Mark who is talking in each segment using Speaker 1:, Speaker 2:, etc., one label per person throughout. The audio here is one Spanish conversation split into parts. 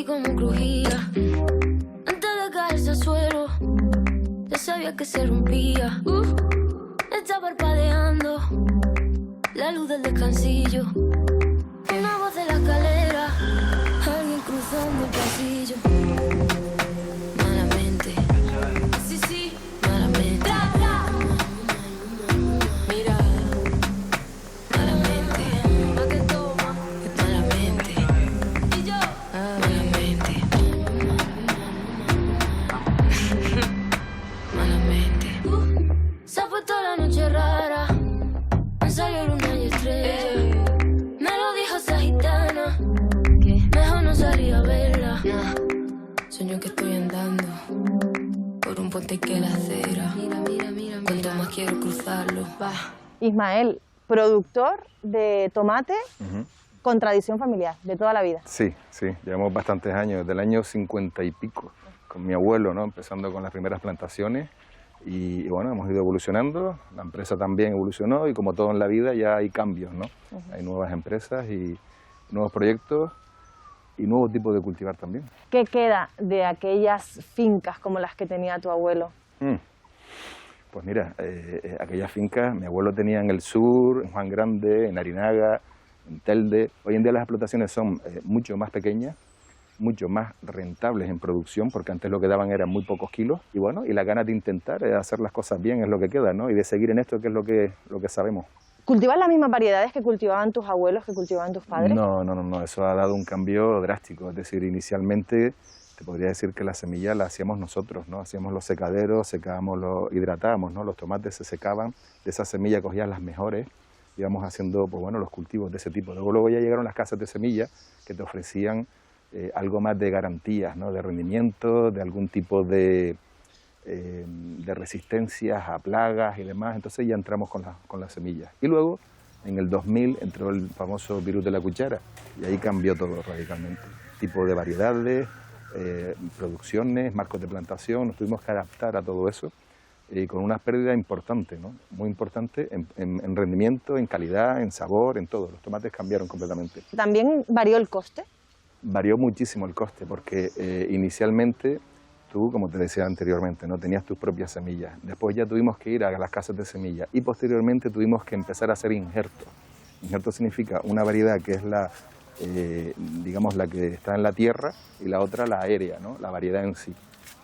Speaker 1: Sentí como crujía antes de caerse al suelo. Ya sabía que se rompía. Está parpadeando la luz del descansillo. Una voz de la escalera, alguien cruzando el pasillo. Malamente, sí, sí, malamente. Mira, malamente. ¿A qué toma? Malamente. Y yo, malamente. Malamente. Se ha puesto la noche rara. Me salió luna y estrella. Me lo dijo esa gitana, que mejor no salía a verla. Sueño que estoy andando por un puente que la acera. Mira. Cuanto más quiero cruzarlo, va.
Speaker 2: Ismael, productor de tomate con tradición familiar, de toda la vida.
Speaker 3: Sí, llevamos bastantes años, desde el año 50 y pico, con mi abuelo, ¿no? Empezando con las primeras plantaciones. Y bueno, hemos ido evolucionando, la empresa también evolucionó y como todo en la vida ya hay cambios, ¿no? Hay nuevas empresas y nuevos proyectos y nuevos tipos de cultivar también.
Speaker 2: ¿Qué queda de aquellas fincas como las que tenía tu abuelo?
Speaker 3: Pues mira, aquellas fincas mi abuelo tenía en el sur, en Juan Grande, en Arinaga, en Telde. Hoy en día las explotaciones son mucho más pequeñas, mucho más rentables en producción, porque antes lo que daban eran muy pocos kilos, y bueno, y la ganas de intentar hacer las cosas bien es lo que queda, ¿no? Y de seguir en esto, que es lo que sabemos.
Speaker 2: ¿Cultivan las mismas variedades que cultivaban tus abuelos, que cultivaban tus padres?
Speaker 3: No, eso ha dado un cambio drástico, es decir, inicialmente te podría decir que la semilla la hacíamos nosotros, ¿no? Hacíamos los secaderos, hidratábamos, ¿no? Los tomates se secaban, de esa semilla cogían las mejores, íbamos haciendo, pues bueno, los cultivos de ese tipo. Luego ya llegaron las casas de semilla que te ofrecían algo más de garantías, ¿no? De rendimiento, de algún tipo de resistencias a plagas y demás. Entonces ya entramos con las semillas. Y luego, en el 2000, entró el famoso virus de la cuchara y ahí cambió todo radicalmente. Tipo de variedades, producciones, marcos de plantación, nos tuvimos que adaptar a todo eso y con una pérdida importante, ¿no? Muy importante en rendimiento, en calidad, en sabor, en todo. Los tomates cambiaron completamente.
Speaker 2: ¿También varió el coste?
Speaker 3: Varió muchísimo el coste porque inicialmente tú, como te decía anteriormente, no tenías tus propias semillas. Después ya tuvimos que ir a las casas de semillas y posteriormente tuvimos que empezar a hacer injertos. Injerto significa una variedad que es digamos la que está en la tierra y la otra la aérea, ¿no? La variedad en sí.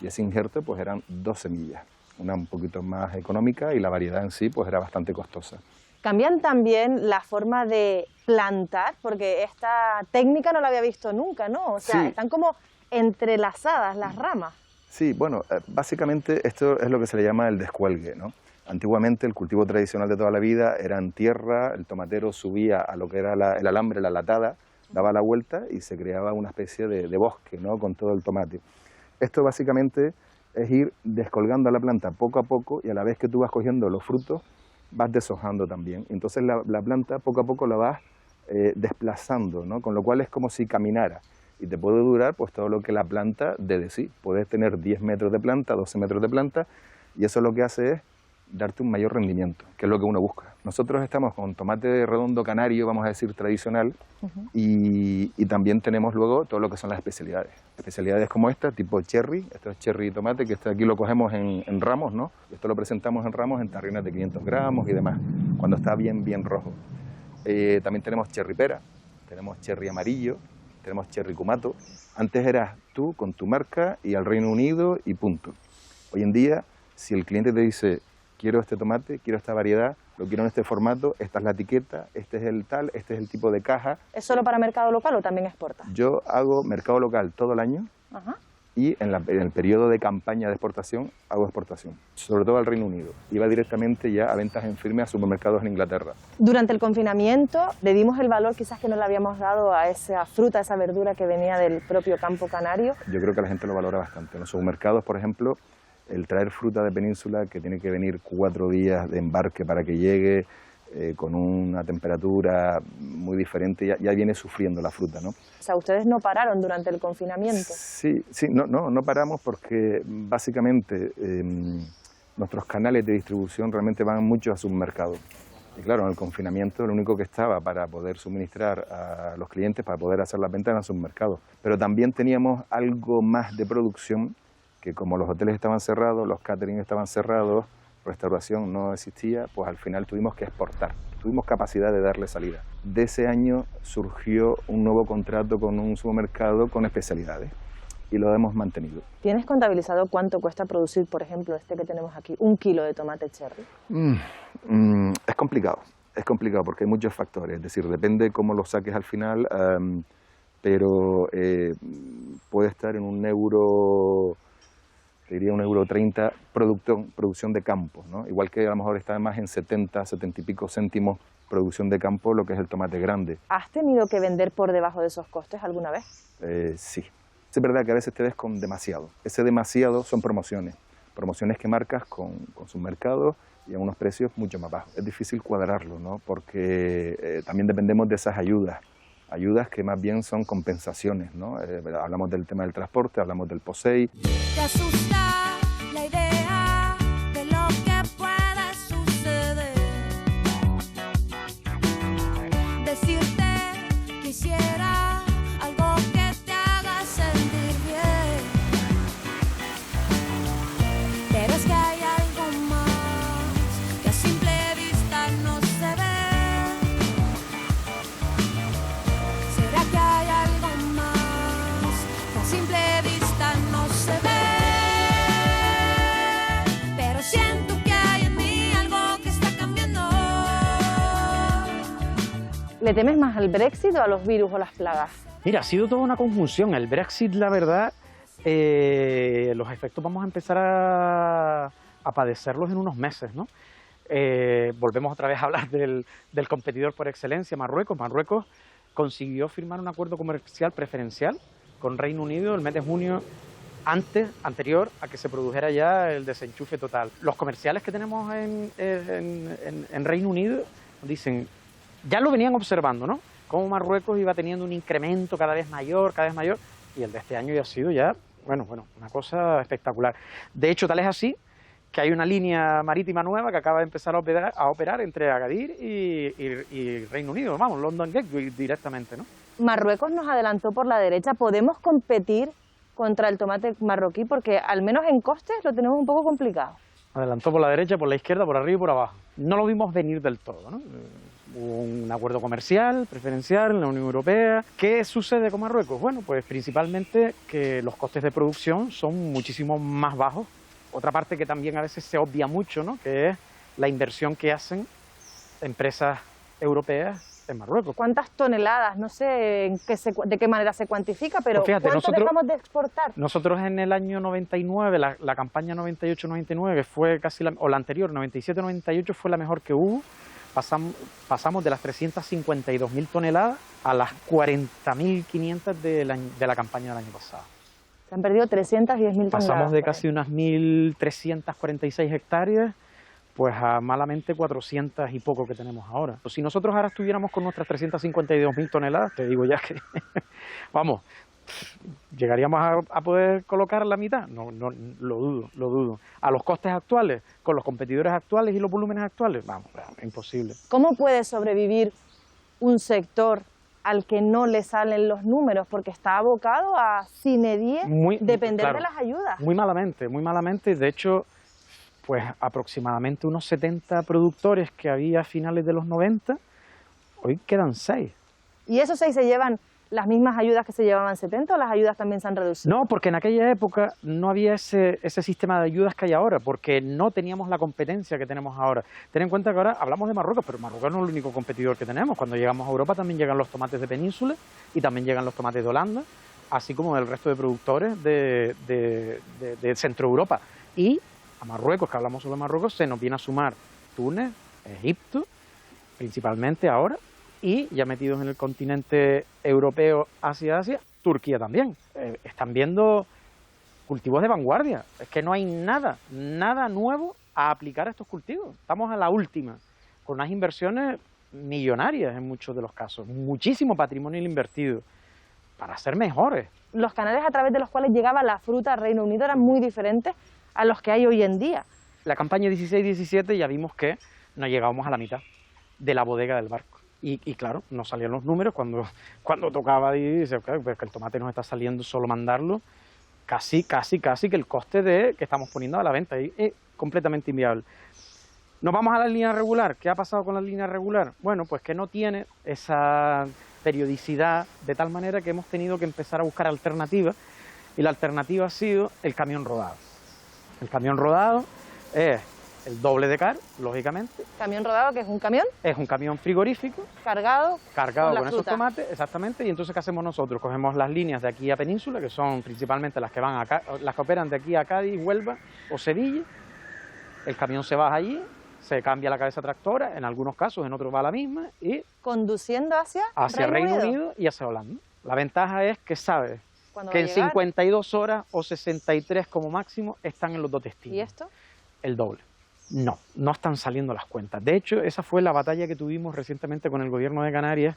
Speaker 3: Y ese injerto pues eran 2 semillas, una un poquito más económica y la variedad en sí pues era bastante costosa.
Speaker 2: ¿Cambian también la forma de plantar? Porque esta técnica no la había visto nunca, ¿no? O sea,
Speaker 3: sí.
Speaker 2: Están como entrelazadas las ramas.
Speaker 3: Sí, bueno, básicamente esto es lo que se le llama el descuelgue, ¿no? Antiguamente el cultivo tradicional de toda la vida era en tierra, el tomatero subía a lo que era el alambre, la latada, daba la vuelta y se creaba una especie de bosque, ¿no? Con todo el tomate. Esto básicamente es ir descolgando la planta poco a poco y a la vez que tú vas cogiendo los frutos, vas deshojando también. Entonces la planta poco a poco la vas desplazando, ¿no? Con lo cual es como si caminara. Y te puede durar pues todo lo que la planta dé de sí. Puedes tener 10 metros de planta, 12 metros de planta, y eso lo que hace es darte un mayor rendimiento, que es lo que uno busca. Nosotros estamos con tomate redondo canario, vamos a decir tradicional, y también tenemos luego todo lo que son las especialidades. Especialidades como esta, tipo cherry, esto es cherry tomate, que aquí lo cogemos en ramos, ¿no? Esto lo presentamos en ramos en tarrinas de 500 gramos y demás, cuando está bien rojo. También tenemos cherry pera, tenemos cherry amarillo, tenemos cherry cumato. Antes eras tú con tu marca y al Reino Unido y punto. Hoy en día, si el cliente te dice, quiero este tomate, quiero esta variedad, lo quiero en este formato, esta es la etiqueta, este es el tal, este es el tipo de caja.
Speaker 2: ¿Es solo para mercado local o también exporta?
Speaker 3: Yo hago mercado local todo el año. Y en el periodo de campaña de exportación hago exportación, sobre todo al Reino Unido. Iba directamente ya a ventas en firme a supermercados en Inglaterra.
Speaker 2: Durante el confinamiento le dimos el valor quizás que no le habíamos dado a esa fruta, a esa verdura que venía del propio campo canario.
Speaker 3: Yo creo que la gente lo valora bastante. En los supermercados, por ejemplo, el traer fruta de península, que tiene que venir 4 días de embarque para que llegue, con una temperatura muy diferente, ya viene sufriendo la fruta, ¿no?
Speaker 2: O sea, ¿ustedes no pararon durante el confinamiento?
Speaker 3: Sí, no paramos porque básicamente nuestros canales de distribución realmente van mucho a submercados. Y claro, en el confinamiento lo único que estaba para poder suministrar a los clientes, para poder hacer las ventas, eran sus mercados. Pero también teníamos algo más de producción, que como los hoteles estaban cerrados, los catering estaban cerrados, restauración no existía, pues al final tuvimos que exportar. Tuvimos capacidad de darle salida. De ese año surgió un nuevo contrato con un supermercado con especialidades y lo hemos mantenido.
Speaker 2: ¿Tienes contabilizado cuánto cuesta producir, por ejemplo, este que tenemos aquí, 1 kilo de tomate cherry?
Speaker 3: Es complicado porque hay muchos factores, es decir, depende cómo lo saques al final, pero puede estar en €1, te diría €1,30 producción de campo, ¿no? Igual que a lo mejor está más en 70 y pico céntimos producción de campo, lo que es el tomate grande.
Speaker 2: ¿Has tenido que vender por debajo de esos costes alguna vez?
Speaker 3: Sí. Es verdad que a veces te ves con demasiado. Ese demasiado son promociones que marcas con sus mercados y a unos precios mucho más bajos. Es difícil cuadrarlo, ¿no? Porque también dependemos de esas ayudas que más bien son compensaciones, ¿no? Hablamos del tema del transporte, hablamos del POSEI.
Speaker 1: Te asusta la idea de lo que puede suceder. Decirte quisiera algo que te haga sentir bien. Pero es que hay algo más que a simple vista no se ve. ¿Será que hay algo más que a simple vista no se ve? Pero siento que hay en mí algo que está cambiando.
Speaker 2: ¿Le temes más al Brexit o a los virus o las plagas?
Speaker 4: Mira, ha sido toda una conjunción. El Brexit, la verdad, los efectos vamos a empezar a padecerlos en unos meses, ¿no? Volvemos otra vez a hablar del competidor por excelencia, Marruecos. Marruecos consiguió firmar un acuerdo comercial preferencial con Reino Unido el mes de junio anterior a que se produjera ya el desenchufe total. Los comerciales que tenemos en Reino Unido dicen, ya lo venían observando, ¿no? Cómo Marruecos iba teniendo un incremento cada vez mayor, y el de este año ya ha sido bueno, una cosa espectacular. De hecho, tal es así que hay una línea marítima nueva que acaba de empezar a operar entre Agadir y Reino Unido, vamos, London Gateway directamente, ¿no?
Speaker 2: Marruecos nos adelantó por la derecha. ¿Podemos competir contra el tomate marroquí? Porque al menos en costes lo tenemos un poco complicado.
Speaker 4: Adelantó por la derecha, por la izquierda, por arriba y por abajo. No lo vimos venir del todo, ¿no? Hubo un acuerdo comercial preferencial en la Unión Europea. ¿Qué sucede con Marruecos? Bueno, pues principalmente que los costes de producción son muchísimo más bajos. Otra parte que también a veces se obvia mucho, ¿no? Que es la inversión que hacen empresas europeas en Marruecos.
Speaker 2: ¿Cuántas toneladas? No sé de qué manera se cuantifica, pero
Speaker 4: Pues fíjate,
Speaker 2: ¿cuánto dejamos de exportar?
Speaker 4: Nosotros en el año 99, la campaña 98-99, que fue casi la anterior, 97-98 fue la mejor que hubo. Pasamos de las 352.000 toneladas a las 40.500 de la campaña del año pasado.
Speaker 2: Se han perdido 310.000 toneladas.
Speaker 4: Pasamos de casi unas 1.346 hectáreas pues a malamente 400 y poco que tenemos ahora. Si nosotros ahora estuviéramos con nuestras 352.000 toneladas, te digo ya que, vamos, ¿llegaríamos a poder colocar la mitad? No, lo dudo. A los costes actuales, con los competidores actuales y los volúmenes actuales, vamos, imposible.
Speaker 2: ¿Cómo puede sobrevivir un sector al que no le salen los números? Porque está abocado a sine die depender de las ayudas.
Speaker 4: Muy malamente. De hecho, pues aproximadamente unos 70 productores que había a finales de los 90, hoy quedan 6.
Speaker 2: ¿Y esos 6 se llevan las mismas ayudas que se llevaban 70 o las ayudas también se han reducido?
Speaker 4: No, porque en aquella época no había ese sistema de ayudas que hay ahora, porque no teníamos la competencia que tenemos ahora. Ten en cuenta que ahora hablamos de Marruecos, pero Marruecos no es el único competidor que tenemos. Cuando llegamos a Europa también llegan los tomates de península y también llegan los tomates de Holanda, así como del resto de productores de Centro Europa. Y a Marruecos, que hablamos sobre Marruecos, se nos viene a sumar Túnez, Egipto, principalmente ahora, y ya metidos en el continente europeo, Asia, Turquía también. Están viendo cultivos de vanguardia. Es que no hay nada nuevo a aplicar a estos cultivos. Estamos a la última, con unas inversiones millonarias en muchos de los casos, muchísimo patrimonio invertido, para ser mejores.
Speaker 2: Los canales a través de los cuales llegaba la fruta al Reino Unido eran muy diferentes a los que hay hoy en día.
Speaker 4: La campaña 16-17 ya vimos que no llegábamos a la mitad. de la bodega del barco. Y claro, nos salían los números cuando tocaba y dice, okay, pues que el tomate nos está saliendo solo mandarlo, casi que el coste que estamos poniendo a la venta y es completamente inviable. Nos vamos a la línea regular. ¿Qué ha pasado con la línea regular? Bueno, pues que no tiene esa periodicidad, de tal manera que hemos tenido que empezar a buscar alternativas, y la alternativa ha sido el camión rodado. El camión rodado es el doble de caro, lógicamente.
Speaker 2: ¿Camión rodado, que es un camión?
Speaker 4: Es un camión frigorífico.
Speaker 2: Cargado
Speaker 4: Con esos tomates, exactamente. Y entonces, ¿qué hacemos nosotros? Cogemos las líneas de aquí a Península, que son principalmente las que van las que operan de aquí a Cádiz, Huelva o Sevilla. El camión se baja allí, se cambia la cabeza tractora, en algunos casos, en otros va la misma, y
Speaker 2: conduciendo hacia
Speaker 4: Reino Unido y hacia Holanda. La ventaja es que sabes que en 52 horas o 63 como máximo están en los dos destinos.
Speaker 2: ¿Y esto?
Speaker 4: El doble. No están saliendo las cuentas. De hecho, esa fue la batalla que tuvimos recientemente con el gobierno de Canarias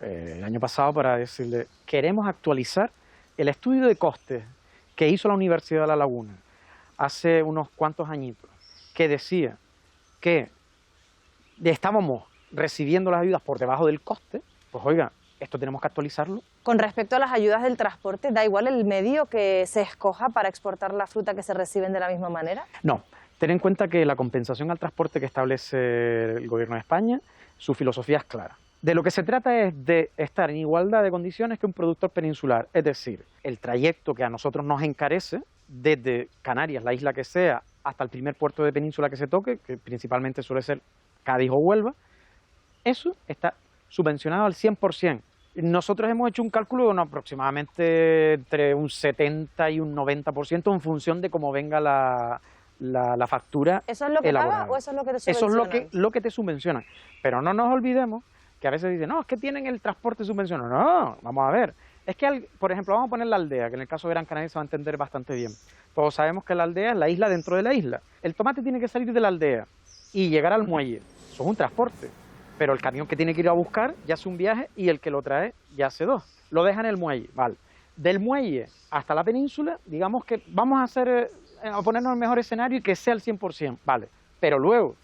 Speaker 4: el año pasado para decirle, queremos actualizar el estudio de costes que hizo la Universidad de La Laguna hace unos cuantos añitos, que decía que estábamos recibiendo las ayudas por debajo del coste. Pues oiga, esto tenemos que actualizarlo.
Speaker 2: Con respecto a las ayudas del transporte, ¿da igual el medio que se escoja para exportar la fruta, que se reciben de la misma manera?
Speaker 4: No. Ten en cuenta que la compensación al transporte que establece el Gobierno de España, su filosofía es clara. De lo que se trata es de estar en igualdad de condiciones que un productor peninsular. Es decir, el trayecto que a nosotros nos encarece, desde Canarias, la isla que sea, hasta el primer puerto de península que se toque, que principalmente suele ser Cádiz o Huelva, eso está subvencionado al 100%. Nosotros hemos hecho un cálculo de aproximadamente entre un 70 y un 90% en función de cómo venga la factura.
Speaker 2: ¿Eso es lo que
Speaker 4: elaborada.
Speaker 2: paga o eso es lo que te subvencionan?
Speaker 4: Eso es lo que te subvencionan. Pero no nos olvidemos que a veces dicen, no, es que tienen el transporte subvencionado. No, vamos a ver. Es que, por ejemplo, vamos a poner la aldea, que en el caso de Gran Canaria se va a entender bastante bien. Todos sabemos que la aldea es la isla dentro de la isla. El tomate tiene que salir de la aldea y llegar al muelle. Eso es un transporte. Pero el camión que tiene que ir a buscar ya hace un viaje y el que lo trae ya hace dos. Lo deja en el muelle, vale. Del muelle hasta la península, digamos que vamos a ponernos el mejor escenario y que sea el 100%, vale. Pero luego,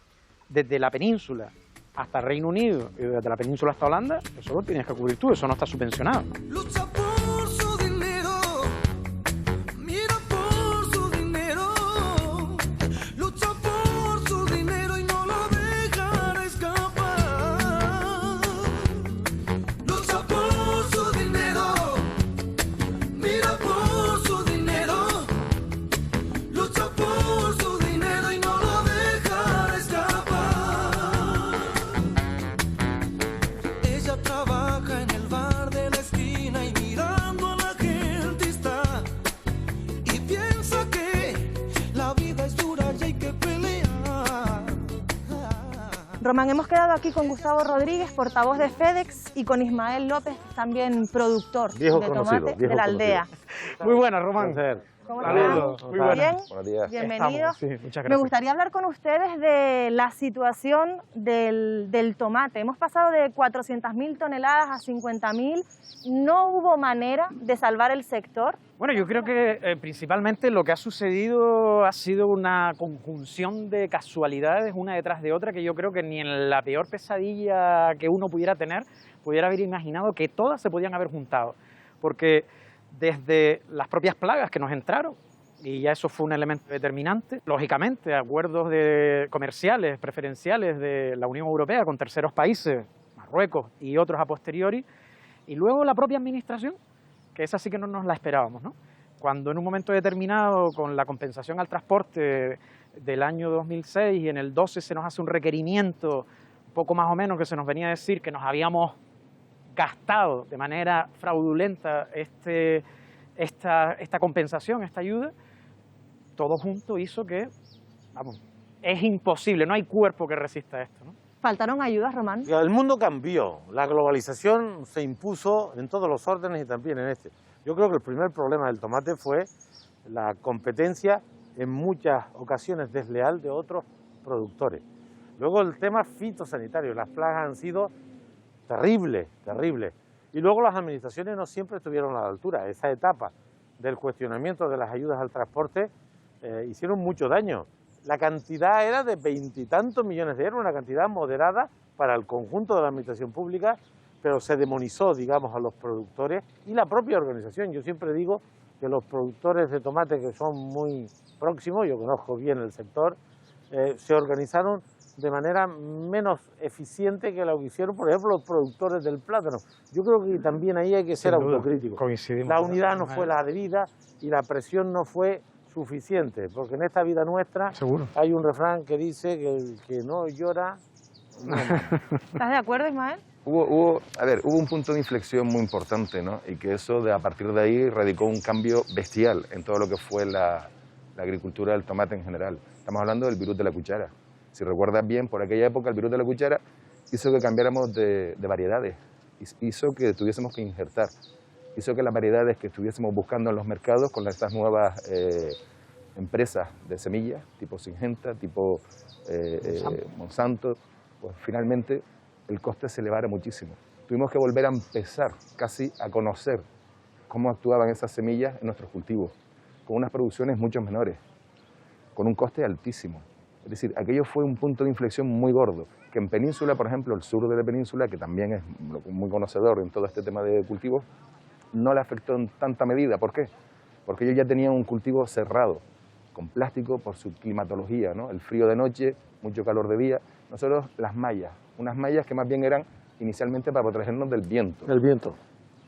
Speaker 4: desde la península hasta Reino Unido y desde la península hasta Holanda, eso lo tienes que cubrir tú, eso no está subvencionado.
Speaker 5: Lucha por su dinero, mira por su dinero, lucha por su dinero y no lo dejará escapar. Lucha por su dinero, mira por su dinero, lucha por su dinero y no lo dejará escapar. Ella trabaja en el bar de la esquina y mirando a la gente está y piensa que la vida es dura y hay que pelear.
Speaker 2: Román, hemos quedado aquí con Gustavo Rodríguez, portavoz de FedEx, y con Ismael López, también productor de tomate de la aldea.
Speaker 4: Muy buena, Román.
Speaker 2: ¿Cómo
Speaker 4: Saludos.
Speaker 2: están?
Speaker 4: Muy buenas.
Speaker 2: ¿Bien?
Speaker 3: Buenos días.
Speaker 2: Bienvenidos.
Speaker 4: Sí, muchas
Speaker 2: Me
Speaker 4: gracias.
Speaker 2: gustaría hablar con ustedes de la situación del tomate. Hemos pasado de 400.000 toneladas a 50.000. ¿No hubo manera de salvar el sector?
Speaker 4: Bueno, yo creo que principalmente lo que ha sucedido ha sido una conjunción de casualidades una detrás de otra que yo creo que ni en la peor pesadilla que uno pudiera tener pudiera haber imaginado que todas se podían haber juntado. Porque desde las propias plagas que nos entraron, y ya eso fue un elemento determinante, lógicamente acuerdos comerciales preferenciales de la Unión Europea con terceros países, Marruecos y otros a posteriori, y luego la propia administración, que esa sí que no nos la esperábamos, ¿no? Cuando en un momento determinado, con la compensación al transporte del año 2006 y en el 12 se nos hace un requerimiento, un poco más o menos, que se nos venía a decir que nos habíamos gastado de manera fraudulenta esta compensación, esta ayuda, todo junto hizo que, vamos, es imposible, no hay cuerpo que resista esto, ¿no?
Speaker 2: ¿Faltaron ayudas, Román?
Speaker 6: El mundo cambió, la globalización se impuso en todos los órdenes y también en este. Yo creo que el primer problema del tomate fue la competencia, en muchas ocasiones desleal, de otros productores. Luego el tema fitosanitario, las plagas han sido terribles, terribles. Y luego las administraciones no siempre estuvieron a la altura. Esa etapa del cuestionamiento de las ayudas al transporte hicieron mucho daño. la cantidad era de 20 y tantos millones de euros, una cantidad moderada para el conjunto de la administración pública, pero se demonizó, digamos, a los productores y la propia organización. Yo siempre digo que los productores de tomate, que son muy próximos, yo conozco bien el sector, se organizaron de manera menos eficiente que lo que hicieron, por ejemplo, los productores del plátano. Yo creo que también ahí hay que ser autocríticos.
Speaker 4: Coincidimos.
Speaker 6: La unidad no fue la debida y la presión no fue suficiente, porque en esta vida nuestra
Speaker 4: Seguro.
Speaker 6: hay un refrán que dice que el que no llora... no mama.
Speaker 2: ¿Estás de acuerdo, Ismael?
Speaker 3: Hubo un punto de inflexión muy importante, ¿no? Y que eso, a partir de ahí, radicó un cambio bestial en todo lo que fue la agricultura del tomate en general. Estamos hablando del virus de la cuchara. Si recuerdas bien, por aquella época el virus de la cuchara hizo que cambiáramos de variedades, hizo que tuviésemos que injertar, hizo que las variedades que estuviésemos buscando en los mercados con estas nuevas empresas de semillas, tipo Syngenta, tipo Monsanto, pues finalmente el coste se elevara muchísimo. Tuvimos que volver a empezar casi a conocer cómo actuaban esas semillas en nuestros cultivos, con unas producciones mucho menores, con un coste altísimo. Es decir, aquello fue un punto de inflexión muy gordo, que en Península, por ejemplo, el sur de la Península, que también es muy conocedor en todo este tema de cultivos, no le afectó en tanta medida. ¿Por qué? Porque ellos ya tenían un cultivo cerrado, con plástico por su climatología, ¿no? El frío de noche, mucho calor de día. Nosotros las mallas, unas mallas que más bien eran inicialmente para protegernos del viento.
Speaker 6: El viento.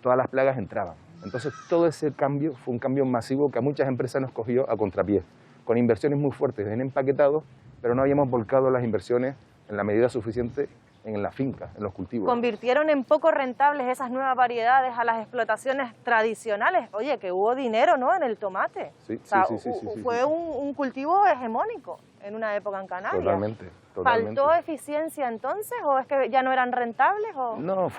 Speaker 3: Todas las plagas entraban. Entonces todo ese cambio fue un cambio masivo que a muchas empresas nos cogió a contrapié, con inversiones muy fuertes en empaquetados, pero no habíamos volcado las inversiones en la medida suficiente en la finca, en los cultivos.
Speaker 2: Convirtieron en poco rentables esas nuevas variedades a las explotaciones tradicionales. Oye, que hubo dinero, ¿no?, en el tomate.
Speaker 3: Sí,
Speaker 2: O sea,
Speaker 3: sí.
Speaker 2: fue un cultivo hegemónico en una época en Canarias.
Speaker 3: Totalmente.
Speaker 2: ¿Faltó eficiencia entonces o es que ya no eran rentables? O...
Speaker 3: No,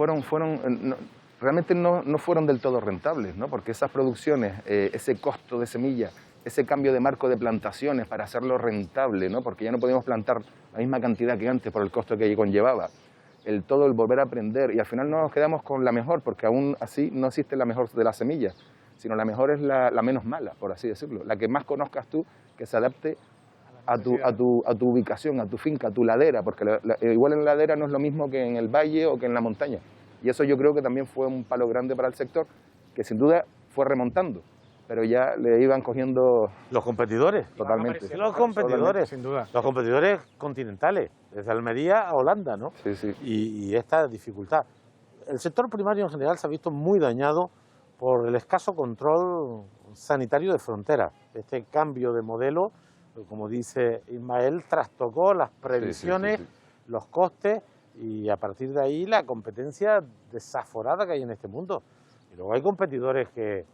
Speaker 3: realmente no fueron del todo rentables, ¿no? Porque esas producciones, ese costo de semilla, ese cambio de marco de plantaciones para hacerlo rentable, ¿no? Porque ya no podíamos plantar la misma cantidad que antes por el costo que conllevaba. El volver a aprender, y al final no nos quedamos con la mejor, porque aún así no existe la mejor de las semillas, sino la mejor es la menos mala, por así decirlo, la que más conozcas tú, que se adapte a tu ubicación, a tu finca, a tu ladera, porque igual en la ladera no es lo mismo que en el valle o que en la montaña. Y eso yo creo que también fue un palo grande para el sector, que sin duda fue remontando, pero ya le iban cogiendo...
Speaker 6: Los competidores.
Speaker 3: Totalmente.
Speaker 6: Los competidores,
Speaker 4: sin duda.
Speaker 6: Los competidores continentales, desde Almería a Holanda, ¿no?
Speaker 3: Sí.
Speaker 6: Y esta dificultad. El sector primario en general se ha visto muy dañado por el escaso control sanitario de frontera. Este cambio de modelo, como dice Ismael, trastocó las previsiones, los costes y a partir de ahí la competencia desaforada que hay en este mundo. Y luego hay competidores que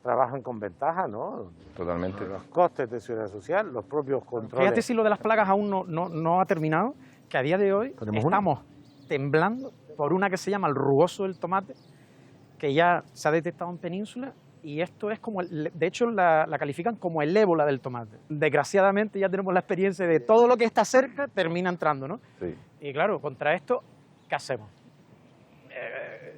Speaker 6: trabajan con ventaja, ¿no?
Speaker 3: Totalmente.
Speaker 6: Los costes de seguridad social, los propios controles.
Speaker 4: Fíjate si lo de las plagas aún no ha terminado, que a día de hoy estamos temblando por una que se llama el rugoso del tomate, que ya se ha detectado en Península, y esto es como, de hecho la califican como el ébola del tomate. Desgraciadamente ya tenemos la experiencia de todo lo que está cerca termina entrando, ¿no?
Speaker 3: Sí.
Speaker 4: Y claro, contra esto, ¿qué hacemos?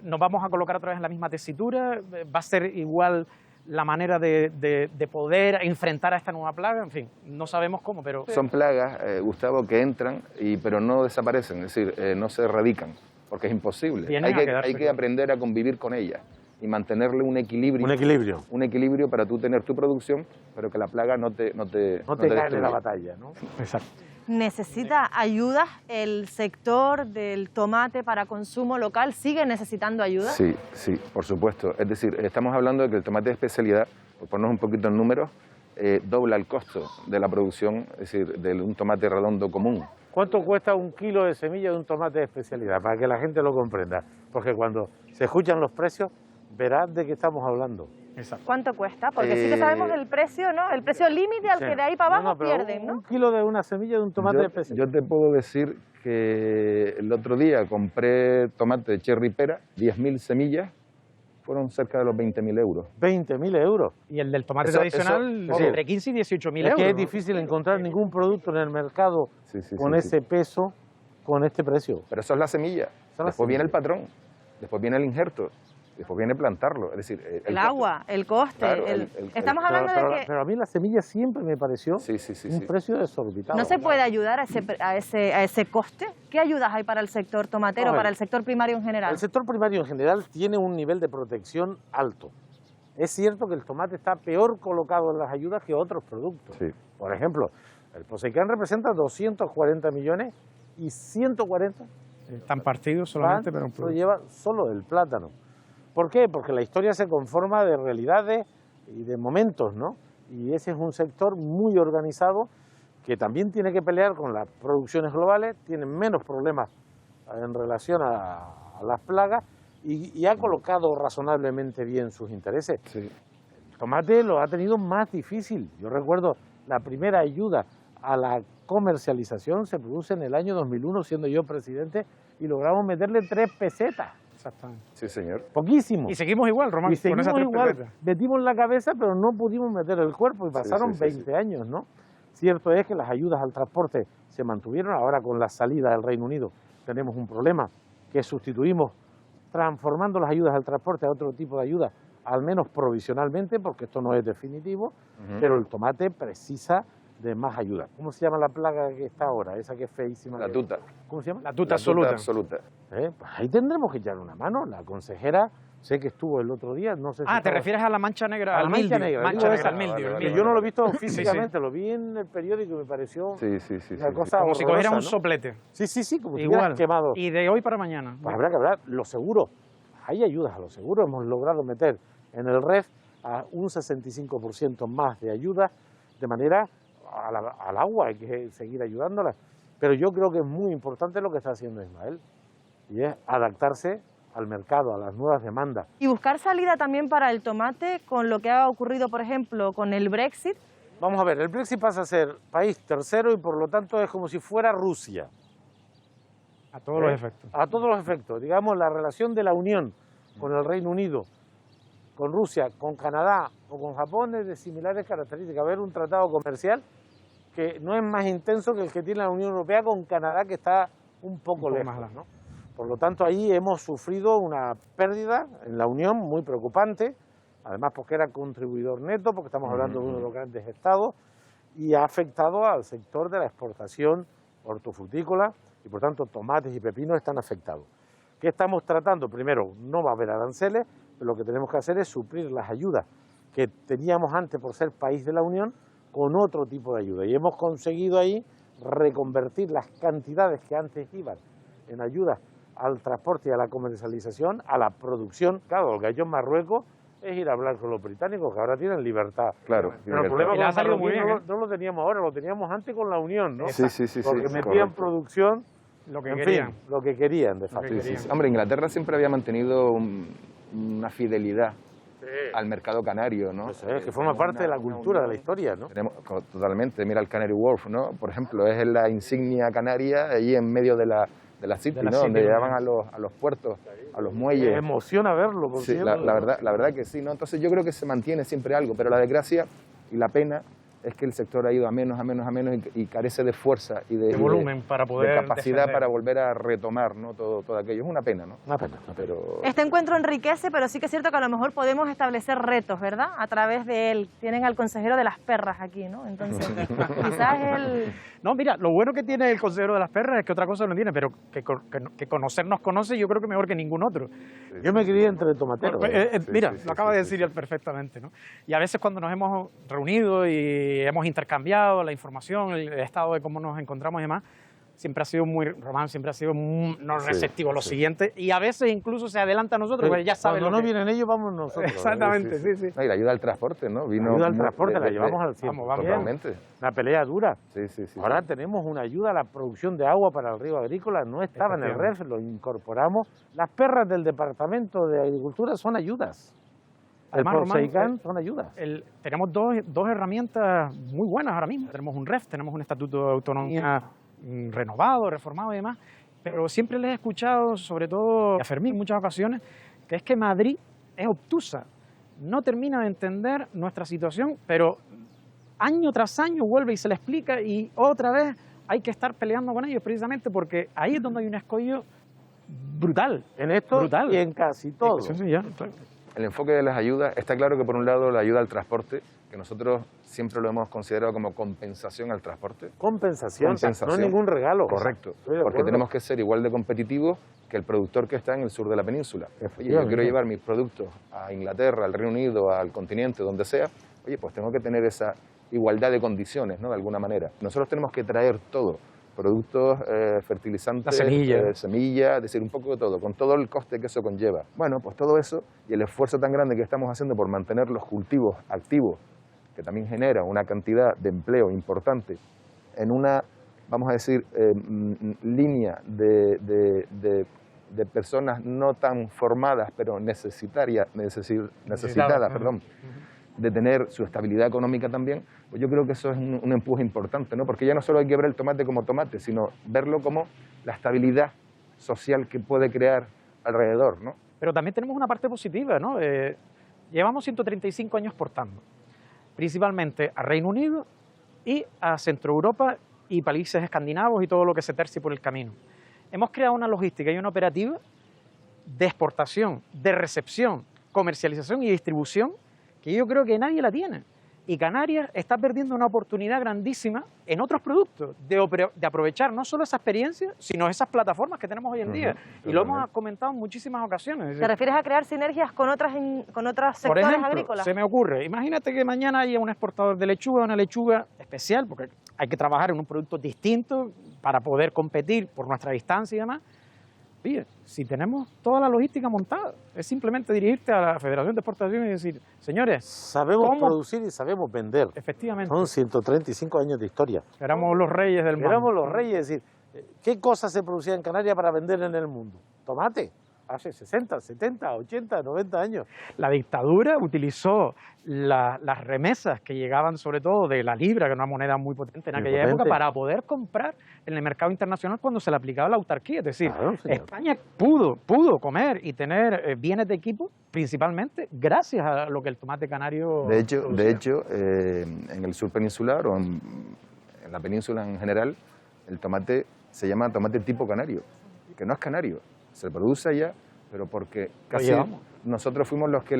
Speaker 4: ¿Nos vamos a colocar otra vez en la misma tesitura? ¿Va a ser igual la manera de poder enfrentar a esta nueva plaga? En fin, no sabemos cómo, pero...
Speaker 3: Son plagas, Gustavo, que entran, pero no desaparecen, es decir, no se erradican, porque es imposible. Hay que aprender a convivir con ellas y mantenerle un equilibrio. Un equilibrio para tú tener tu producción, pero que la plaga no te
Speaker 6: gane la batalla, ¿no?
Speaker 4: Exacto.
Speaker 2: ¿Necesita ayuda el sector del tomate para consumo local? ¿Sigue necesitando ayuda?
Speaker 3: Sí, por supuesto. Es decir, estamos hablando de que el tomate de especialidad, por ponernos un poquito en números, dobla el costo de la producción, es decir, de un tomate redondo común.
Speaker 6: ¿Cuánto cuesta un kilo de semilla de un tomate de especialidad? Para que la gente lo comprenda. Porque cuando se escuchan los precios, verás de qué estamos hablando.
Speaker 4: Exacto.
Speaker 2: ¿Cuánto cuesta? Porque sí que sabemos el precio, ¿no? El precio límite al que de ahí para abajo pierden, ¿no?
Speaker 6: Un kilo de una semilla de un tomate de especialidad.
Speaker 3: Yo te puedo decir que el otro día compré tomate de cherry pera, 10.000 semillas, fueron cerca de los 20.000 euros.
Speaker 6: 20.000 euros.
Speaker 4: Y el del tomate tradicional, entre 15 y 18.000 euros.
Speaker 6: Es que es difícil encontrar ningún producto en el mercado con ese peso, con este precio.
Speaker 3: Pero eso es la semilla. Después viene el patrón, después viene el injerto. Es Después viene plantarlo, es decir...
Speaker 2: El agua, el coste.
Speaker 3: Claro,
Speaker 2: Estamos hablando de que
Speaker 6: Pero a mí la semilla siempre me pareció
Speaker 3: Sí, sí, sí,
Speaker 6: un
Speaker 3: sí.
Speaker 6: precio desorbitado.
Speaker 2: no se puede ayudar a ese coste. ¿Qué ayudas hay para el sector tomatero,
Speaker 6: A ver.
Speaker 2: para el sector primario en general?
Speaker 6: El sector primario en general tiene un nivel de protección alto. Es cierto que el tomate está peor colocado en las ayudas que otros productos.
Speaker 3: Sí.
Speaker 6: Por ejemplo, el Poseicán representa 240 millones y 140
Speaker 4: Están partidos solamente, pero
Speaker 6: lo lleva solo el plátano. ¿Por qué? Porque la historia se conforma de realidades y de momentos, ¿no? Y ese es un sector muy organizado que también tiene que pelear con las producciones globales, tiene menos problemas en relación a las plagas y ha colocado razonablemente bien sus intereses.
Speaker 3: Sí.
Speaker 6: El tomate lo ha tenido más difícil. Yo recuerdo la primera ayuda a la comercialización se produce en el año 2001, siendo yo presidente, y logramos meterle 3 pesetas.
Speaker 4: Exactamente.
Speaker 3: Sí, señor.
Speaker 6: Poquísimo.
Speaker 4: Y seguimos igual, Román,
Speaker 6: Y
Speaker 4: con
Speaker 6: seguimos
Speaker 4: esas 3
Speaker 6: igual,
Speaker 4: pesetas.
Speaker 6: metimos la cabeza, pero no pudimos meter el cuerpo y pasaron
Speaker 3: sí,
Speaker 6: 20 años, ¿no? Cierto es que las ayudas al transporte se mantuvieron, ahora con la salida del Reino Unido tenemos un problema que sustituimos transformando las ayudas al transporte a otro tipo de ayuda, al menos provisionalmente, porque esto no es definitivo, pero el tomate precisa de más ayuda. ¿Cómo se llama la plaga que está ahora? Esa que es feísima.
Speaker 3: La tuta.
Speaker 6: ¿Cómo se llama?
Speaker 4: La tuta absoluta.
Speaker 3: absoluta.
Speaker 6: Pues ahí tendremos que echar una mano. La consejera, sé que estuvo el otro día, no sé si
Speaker 4: Ah, ¿te
Speaker 6: estaba-
Speaker 4: refieres a la mancha negra?
Speaker 6: A la
Speaker 4: al
Speaker 6: mancha
Speaker 4: mildio,
Speaker 6: negra,
Speaker 4: Mancha
Speaker 6: digo
Speaker 4: negra,
Speaker 6: esa.
Speaker 4: al mildio.
Speaker 3: Vale,
Speaker 4: el
Speaker 3: vale,
Speaker 6: Que
Speaker 4: mildio.
Speaker 6: yo no lo he visto físicamente, lo vi en el periódico y me pareció
Speaker 3: Sí, sí, sí.
Speaker 6: una
Speaker 3: sí,
Speaker 6: cosa
Speaker 4: Como si
Speaker 6: horrorosa,
Speaker 4: cogiera un
Speaker 6: ¿no?
Speaker 4: soplete.
Speaker 6: Sí, como si
Speaker 4: Igual.
Speaker 6: hubieras quemado.
Speaker 4: Y de hoy para mañana.
Speaker 6: Pues habrá que hablar, los seguros, hay ayudas a los seguros, hemos logrado meter en el REF a un 65% más de ayuda, de manera al agua, hay que seguir ayudándola. Pero yo creo que es muy importante lo que está haciendo Ismael, y es adaptarse al mercado, a las nuevas demandas.
Speaker 2: Y buscar salida también para el tomate con lo que ha ocurrido, por ejemplo, con el Brexit.
Speaker 6: Vamos a ver, el Brexit pasa a ser país tercero y por lo tanto es como si fuera Rusia.
Speaker 4: A todos los efectos.
Speaker 6: A todos los efectos. Digamos, la relación de la Unión con el Reino Unido, con Rusia, con Canadá o con Japón es de similares características. Haber un tratado comercial que no es más intenso que el que tiene la Unión Europea con Canadá, que está un poco
Speaker 4: poco
Speaker 6: lejos,
Speaker 4: más lejos.
Speaker 6: ¿no? Por lo tanto, ahí hemos sufrido una pérdida en la Unión muy preocupante, además porque era contribuidor neto, porque estamos hablando de uno de los grandes estados, y ha afectado al sector de la exportación hortofrutícola, y por tanto tomates y pepinos están afectados. ¿Qué estamos tratando? Primero, no va a haber aranceles, pero lo que tenemos que hacer es suplir las ayudas que teníamos antes por ser país de la Unión con otro tipo de ayuda. Y hemos conseguido ahí reconvertir las cantidades que antes iban en ayudas al transporte y a la comercialización, a la producción. Claro, lo que ha hecho en Marruecos es ir a hablar con los británicos, que ahora tienen libertad.
Speaker 3: Claro.
Speaker 6: Pero el problema
Speaker 4: Y
Speaker 6: con
Speaker 4: le ha
Speaker 6: los
Speaker 4: salido muy
Speaker 6: marroquíes
Speaker 4: bien,
Speaker 6: no lo teníamos ahora, lo teníamos antes con la Unión, ¿no?
Speaker 3: Sí, sí, sí.
Speaker 6: Porque
Speaker 3: sí,
Speaker 6: metían
Speaker 3: correcto.
Speaker 6: producción,
Speaker 4: Lo que
Speaker 6: en
Speaker 4: querían.
Speaker 6: fin, lo que querían, de facto.
Speaker 4: que
Speaker 3: Sí, sí, sí.
Speaker 4: querían.
Speaker 3: Hombre, Inglaterra siempre había mantenido una fidelidad al mercado canario, ¿no?
Speaker 6: Eso es, que forma parte de la cultura, de la historia, ¿no?
Speaker 3: Totalmente. Mira el Canary Wharf, ¿no? Por ejemplo, es la insignia canaria allí en medio de la City,
Speaker 4: De la
Speaker 3: ¿no?
Speaker 4: City,
Speaker 3: Donde
Speaker 4: ¿no?
Speaker 3: llevaban a los puertos, a los
Speaker 6: Me
Speaker 3: muelles.
Speaker 6: emociona verlo, por
Speaker 3: Sí,
Speaker 6: cierto.
Speaker 3: la verdad que sí, ¿no? Entonces yo creo que se mantiene siempre algo, pero la desgracia y la pena es que el sector ha ido a menos y carece de fuerza y
Speaker 4: De volumen para poder
Speaker 3: de capacidad
Speaker 4: defender.
Speaker 3: para volver a retomar, ¿no? Todo aquello. Es una pena, ¿no?
Speaker 6: Una pena.
Speaker 3: Pero
Speaker 2: Este encuentro enriquece, pero sí que es cierto que a lo mejor podemos establecer retos, ¿verdad? A través de él. Tienen al consejero de las perras aquí, ¿no? Entonces, quizás él...
Speaker 4: No, mira, lo bueno que tiene el consejero de las perras es que otra cosa no tiene, pero que conocernos conoce yo creo que mejor que ningún otro.
Speaker 6: Yo me crié entre tomateros.
Speaker 4: Mira,
Speaker 3: sí,
Speaker 4: lo acaba
Speaker 3: sí,
Speaker 4: de
Speaker 3: sí,
Speaker 4: decir él perfectamente, ¿no? Y a veces cuando nos hemos reunido y hemos intercambiado la información, el estado de cómo nos encontramos y demás, siempre ha sido Román siempre ha sido muy no
Speaker 3: Sí,
Speaker 4: receptivo a lo
Speaker 3: sí.
Speaker 4: siguiente y a veces incluso se adelanta a nosotros, porque ya sabe
Speaker 6: Cuando
Speaker 4: lo
Speaker 6: no
Speaker 4: que...
Speaker 6: vienen ellos, vamos nosotros.
Speaker 4: Exactamente, sí.
Speaker 3: No, y la ayuda al transporte, ¿no? Vino
Speaker 6: Ayuda al
Speaker 3: muy-
Speaker 6: transporte, la llevamos al 100%.
Speaker 4: Vamos,
Speaker 3: Totalmente.
Speaker 6: Una pelea dura.
Speaker 3: Sí.
Speaker 6: Ahora tenemos una ayuda a la producción de agua para el río agrícola, no estaba en el REF, lo incorporamos. Las perras del Departamento de Agricultura son ayudas.
Speaker 4: Además,
Speaker 6: el
Speaker 4: Román,
Speaker 6: Poseicán son ayudas.
Speaker 4: Tenemos dos herramientas muy buenas ahora mismo. Tenemos un REF, tenemos un Estatuto de Autonomía renovado, reformado y demás, pero siempre les he escuchado, sobre todo a Fermín en muchas ocasiones, que es que Madrid es obtusa, no termina de entender nuestra situación, pero año tras año vuelve y se le explica y otra vez hay que estar peleando con ellos precisamente porque ahí es donde hay un escollo brutal.
Speaker 6: En esto
Speaker 4: brutal.
Speaker 6: y en casi todo.
Speaker 4: Sí, sí, ya, claro.
Speaker 3: El enfoque de las ayudas, está claro que por un lado la ayuda al transporte, que nosotros siempre lo hemos considerado como compensación al transporte.
Speaker 6: Compensación,
Speaker 3: Compensación.
Speaker 6: no ningún regalo.
Speaker 3: Correcto,
Speaker 6: Estoy de
Speaker 3: porque
Speaker 6: acuerdo.
Speaker 3: tenemos que ser igual de competitivos que el productor que está en el sur de la península. Oye, yo
Speaker 6: Efectivamente.
Speaker 3: quiero llevar mis productos a Inglaterra, al Reino Unido, al continente, donde sea. Oye, pues tengo que tener esa igualdad de condiciones, ¿no? De alguna manera. Nosotros tenemos que traer todo, productos, fertilizantes,
Speaker 4: La semilla.
Speaker 3: semilla, es decir, un poco de todo, con todo el coste que eso conlleva. Bueno, pues todo eso y el esfuerzo tan grande que estamos haciendo por mantener los cultivos activos, que también genera una cantidad de empleo importante en una, vamos a decir, línea de personas no tan formadas, pero necesitadas, perdón, de tener su estabilidad económica también, pues yo creo que eso es un empuje importante, ¿no? Porque ya no solo hay que ver el tomate como tomate, sino verlo como la estabilidad social que puede crear alrededor, ¿no?
Speaker 4: Pero también tenemos una parte positiva, ¿no? Llevamos 135 años exportando, principalmente a Reino Unido y a Centro Europa y países escandinavos y todo lo que se tercie por el camino. Hemos creado una logística y una operativa de exportación, de recepción, comercialización y distribución que yo creo que nadie la tiene. Y Canarias está perdiendo una oportunidad grandísima en otros productos, de aprovechar no solo esa experiencia, sino esas plataformas que tenemos hoy en día. Y lo hemos comentado en muchísimas ocasiones.
Speaker 2: ¿Te refieres a crear sinergias con otros
Speaker 4: Por
Speaker 2: sectores
Speaker 4: ejemplo,
Speaker 2: agrícolas?
Speaker 4: se me ocurre, imagínate que mañana haya un exportador de lechuga, una lechuga especial, porque hay que trabajar en un producto distinto para poder competir por nuestra distancia y demás. Oye, si tenemos toda la logística montada, es simplemente dirigirte a la Federación de Exportación y decir, señores,
Speaker 6: Sabemos
Speaker 4: ¿cómo?
Speaker 6: producir y sabemos vender.
Speaker 4: Efectivamente,
Speaker 6: Son 135 años de historia.
Speaker 4: éramos los reyes del mundo.
Speaker 6: Éramos los reyes, es decir, ¿qué cosas se producían en Canarias para vender en el mundo? Tomate, hace 60, 70, 80, 90 años.
Speaker 4: La dictadura utilizó las remesas que llegaban sobre todo de la libra, que era una moneda muy potente en
Speaker 6: Muy
Speaker 4: aquella
Speaker 6: potente.
Speaker 4: época, para poder comprar en el mercado internacional cuando se le aplicaba la autarquía. Es decir,
Speaker 6: Claro, señor.
Speaker 4: España pudo comer y tener bienes de equipo principalmente gracias a lo que el tomate canario
Speaker 3: De hecho,
Speaker 4: producía.
Speaker 3: en el sur peninsular o en la península en general, el tomate se llama tomate tipo canario, que no es canario, se produce allá, pero porque casi
Speaker 4: llevamos.
Speaker 3: nosotros fuimos los que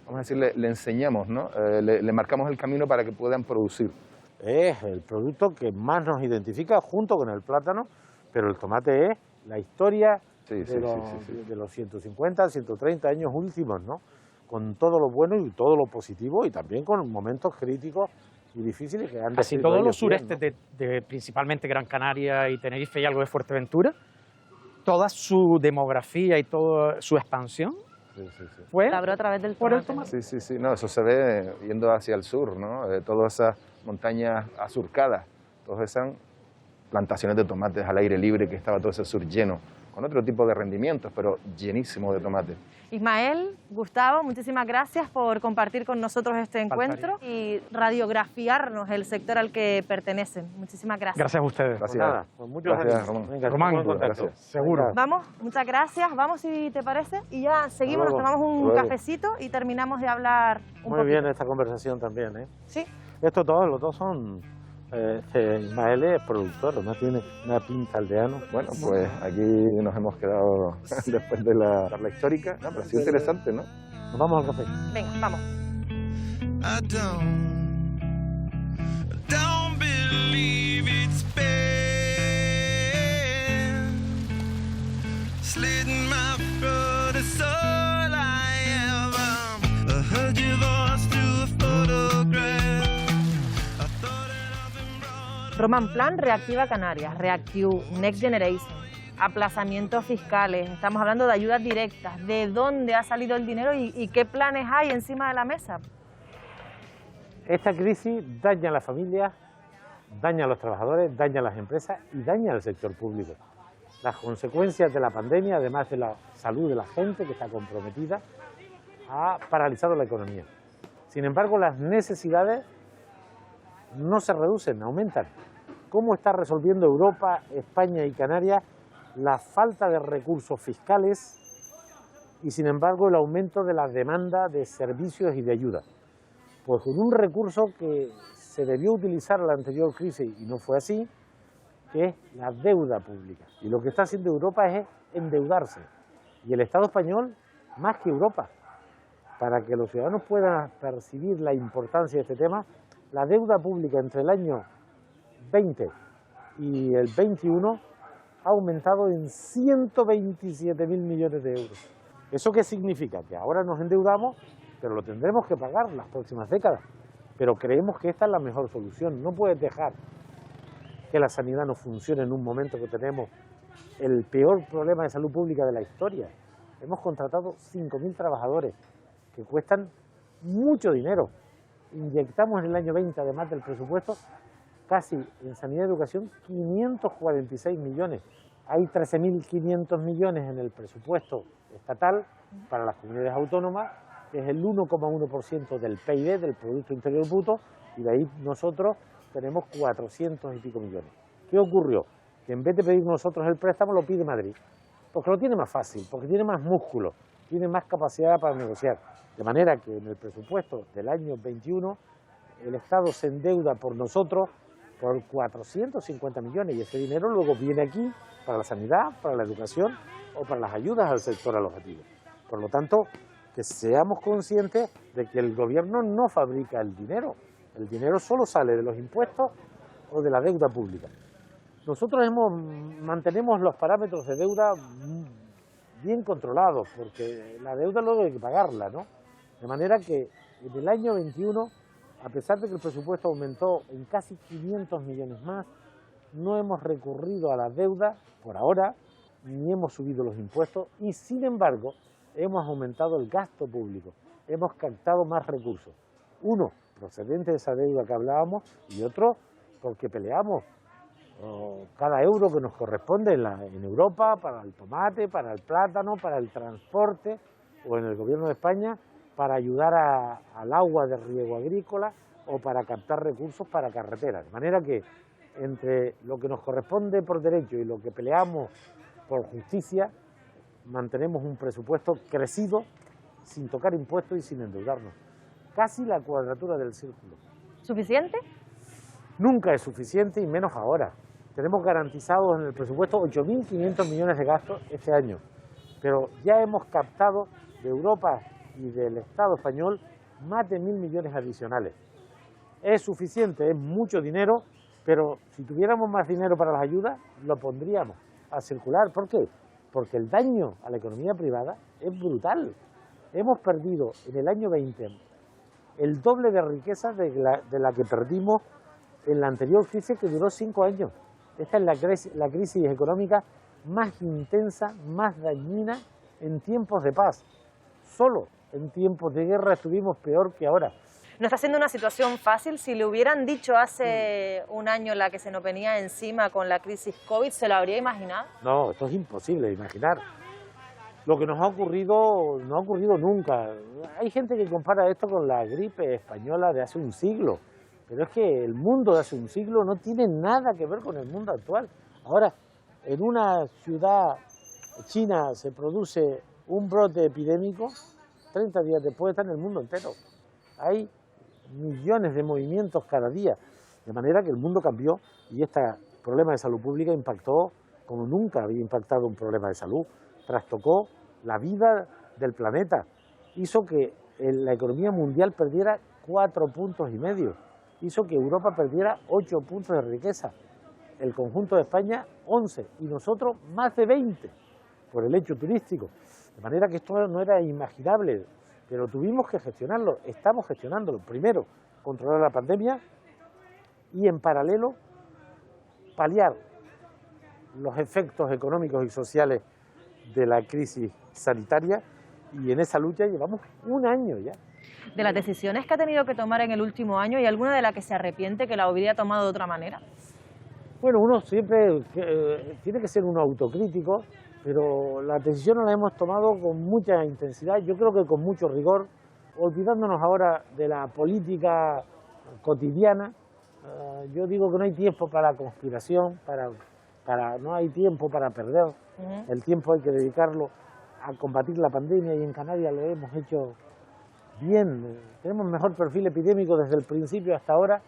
Speaker 3: vamos a decir, le enseñamos, ¿no? Le marcamos el camino para que puedan producir.
Speaker 6: Es el producto que más nos identifica junto con el plátano, pero el tomate es la historia
Speaker 3: Sí, sí,
Speaker 6: de, los,
Speaker 3: sí, sí, sí.
Speaker 6: de los 150, 130 años últimos, ¿no? Con todo lo bueno y todo lo positivo y también con momentos críticos y difíciles que han
Speaker 4: Casi
Speaker 6: descrito
Speaker 4: todos
Speaker 6: ellos
Speaker 4: los
Speaker 6: bien,
Speaker 4: surestes
Speaker 6: ¿no?
Speaker 4: de principalmente Gran Canaria y Tenerife y algo de Fuerteventura, toda su demografía y toda su expansión
Speaker 6: Sí, sí, sí.
Speaker 4: fue
Speaker 2: Labró a través del
Speaker 4: por el
Speaker 2: tomate.
Speaker 4: tomate.
Speaker 3: Sí, sí, sí, no, eso se ve yendo hacia el sur, ¿no? Todas esas montañas azurcadas, todas esas plantaciones de tomates al aire libre que estaba todo ese sur lleno, con otro tipo de rendimientos, pero llenísimo de tomate.
Speaker 2: Ismael, Gustavo, muchísimas gracias por compartir con nosotros este encuentro y radiografiarnos el sector al que pertenecen. Muchísimas gracias.
Speaker 4: Gracias a ustedes.
Speaker 6: Pues
Speaker 3: Gracias.
Speaker 6: nada, pues muchos
Speaker 3: Gracias,
Speaker 6: ánimos.
Speaker 3: Román.
Speaker 6: Venga,
Speaker 4: Román,
Speaker 6: estamos en contacto.
Speaker 3: gracias.
Speaker 4: Seguro.
Speaker 6: Venga.
Speaker 2: Vamos, muchas gracias. Vamos si te parece y ya seguimos, nos
Speaker 6: luego.
Speaker 2: tomamos un
Speaker 3: Luego.
Speaker 2: cafecito y terminamos de hablar un
Speaker 6: Muy
Speaker 2: poquito.
Speaker 6: bien esta conversación también, ¿eh?
Speaker 2: Sí.
Speaker 6: Estos todos, los dos son... Ismael es productor, no tiene una pinta aldeano.
Speaker 3: Bueno, pues aquí nos hemos quedado después de la charla histórica, no, pero ha sido interesante, ¿no?
Speaker 6: Nos vamos al café.
Speaker 2: Venga, vamos.
Speaker 5: I don't believe it's been slitting my throat is all I am. I heard your voice through a photograph. I thought that I've been brought
Speaker 2: Roman Plan reactiva Canarias, Reactive, Next Generation, aplazamientos fiscales, estamos hablando de ayudas directas, de dónde ha salido el dinero y qué planes hay encima de la mesa.
Speaker 6: Esta crisis daña a las familias, daña a los trabajadores, daña a las empresas y daña al sector público. Las consecuencias de la pandemia, además de la salud de la gente que está comprometida, ha paralizado la economía. Sin embargo, las necesidades no se reducen, aumentan. ¿Cómo está resolviendo Europa, España y Canarias la falta de recursos fiscales y, sin embargo, el aumento de la demanda de servicios y de ayuda? Pues con un recurso que se debió utilizar en la anterior crisis y no fue así, que es la deuda pública. Y lo que está haciendo Europa es endeudarse. Y el Estado español, más que Europa. Para que los ciudadanos puedan percibir la importancia de este tema, la deuda pública entre el año 20 y el 21 ha aumentado en 127.000 millones de euros. ¿Eso qué significa? Que ahora nos endeudamos, pero lo tendremos que pagar las próximas décadas. Pero creemos que esta es la mejor solución. No puedes dejar que la sanidad no funcione en un momento que tenemos el peor problema de salud pública de la historia. Hemos contratado 5.000 trabajadores que cuestan mucho dinero. Inyectamos en el año 20, además del presupuesto, casi en sanidad y educación 546 millones. Hay 13.500 millones en el presupuesto estatal para las comunidades autónomas, que es el 1,1% del PIB, del Producto Interior Bruto, y de ahí nosotros tenemos 400 y pico millones. ¿Qué ocurrió? Que en vez de pedir nosotros el préstamo, lo pide Madrid, porque lo tiene más fácil, porque tiene más músculo, tiene más capacidad para negociar. De manera que en el presupuesto del año 21 el Estado se endeuda por nosotros por 450 millones y ese dinero luego viene aquí para la sanidad, para la educación o para las ayudas al sector alojativo. Por lo tanto, que seamos conscientes de que el gobierno no fabrica el dinero solo sale de los impuestos o de la deuda pública. Nosotros mantenemos los parámetros de deuda bien controlados, porque la deuda luego hay que pagarla, ¿no? De manera que en el año 21, a pesar de que el presupuesto aumentó en casi 500 millones más, no hemos recurrido a la deuda por ahora, ni hemos subido los impuestos y, sin embargo, hemos aumentado el gasto público, hemos captado más recursos. Uno, procedente de esa deuda que hablábamos, y otro, porque peleamos cada euro que nos corresponde en Europa para el tomate, para el plátano, para el transporte, o en el Gobierno de España para ayudar al agua de riego agrícola o para captar recursos para carreteras. De manera que entre lo que nos corresponde por derecho y lo que peleamos por justicia, mantenemos un presupuesto crecido, sin tocar impuestos y sin endeudarnos. Casi la cuadratura del círculo.
Speaker 2: ¿Suficiente?
Speaker 6: Nunca es suficiente y menos ahora. Tenemos garantizados en el presupuesto 8.500 millones de gastos este año, pero ya hemos captado de Europa y del Estado español más de 1.000 millones adicionales. Es suficiente, es mucho dinero, pero si tuviéramos más dinero para las ayudas, lo pondríamos a circular. ¿Por qué? Porque el daño a la economía privada es brutal. Hemos perdido en el año 20 el doble de riqueza de la que perdimos en la anterior crisis, que duró 5 años. Esta es la crisis económica más intensa, más dañina en tiempos de paz. Solo en tiempos de guerra estuvimos peor que ahora.
Speaker 2: No está siendo una situación fácil. Si le hubieran dicho hace un año la que se nos venía encima con la crisis COVID, ¿se lo habría imaginado?
Speaker 6: No, esto es imposible de imaginar. Lo que nos ha ocurrido no ha ocurrido nunca. Hay gente que compara esto con la gripe española de hace un siglo, pero es que el mundo de hace un siglo no tiene nada que ver con el mundo actual. Ahora, en una ciudad china se produce un brote epidémico, 30 días después está en el mundo entero. Hay millones de movimientos cada día, de manera que el mundo cambió y este problema de salud pública impactó como nunca había impactado un problema de salud. Trastocó la vida del planeta, hizo que la economía mundial perdiera 4,5 puntos, hizo que Europa perdiera 8 puntos de riqueza, el conjunto de España 11 y nosotros más de 20 por el hecho turístico. De manera que esto no era imaginable, pero tuvimos que gestionarlo, estamos gestionándolo. Primero, controlar la pandemia y en paralelo paliar los efectos económicos y sociales de la crisis sanitaria, y en esa lucha llevamos un año ya.
Speaker 2: De las decisiones que ha tenido que tomar en el último año, ¿hay alguna de la que se arrepiente, que la hubiera tomado de otra manera?
Speaker 6: Bueno, uno siempre tiene que ser uno autocrítico, pero las decisiones las hemos tomado con mucha intensidad, yo creo que con mucho rigor, olvidándonos ahora de la política cotidiana. Yo digo que no hay tiempo para conspiración, no hay tiempo para perder. El tiempo hay que dedicarlo a combatir la pandemia y en Canarias lo hemos hecho bien. Tenemos mejor perfil epidémico desde el principio hasta ahora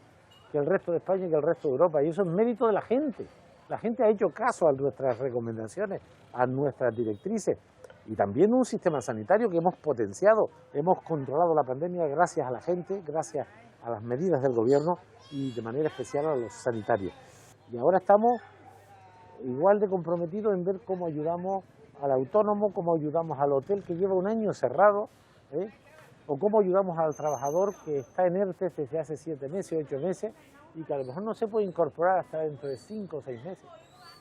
Speaker 6: que el resto de España y que el resto de Europa, y eso es mérito de la gente. La gente ha hecho caso a nuestras recomendaciones, a nuestras directrices y también un sistema sanitario que hemos potenciado. Hemos controlado la pandemia gracias a la gente, gracias a las medidas del gobierno y de manera especial a los sanitarios. Y ahora estamos igual de comprometidos en ver cómo ayudamos al autónomo, cómo ayudamos al hotel que lleva un año cerrado, o cómo ayudamos al trabajador que está en ERTE desde hace 7 meses, 8 meses, y que a lo mejor no se puede incorporar hasta dentro de 5 o 6 meses.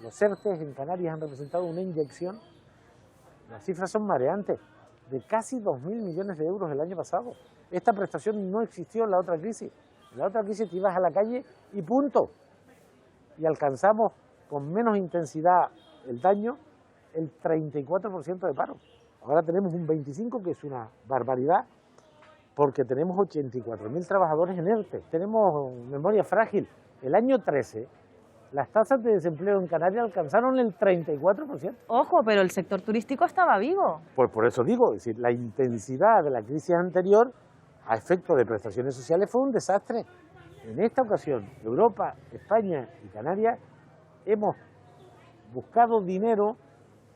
Speaker 6: Los ERTE en Canarias han representado una inyección, las cifras son mareantes, de casi 2.000 millones de euros el año pasado. Esta prestación no existió en la otra crisis. En la otra crisis te ibas a la calle y punto. Y alcanzamos con menos intensidad el daño, el 34% de paro. Ahora tenemos un 25%, que es una barbaridad, porque tenemos 84.000 trabajadores en ERTE. Tenemos memoria frágil. El año 13, las tasas de desempleo en Canarias alcanzaron el 34%.
Speaker 2: Ojo, pero el sector turístico estaba vivo.
Speaker 6: Pues por eso digo, es decir, la intensidad de la crisis anterior, a efecto de prestaciones sociales, fue un desastre. En esta ocasión, Europa, España y Canarias hemos buscado dinero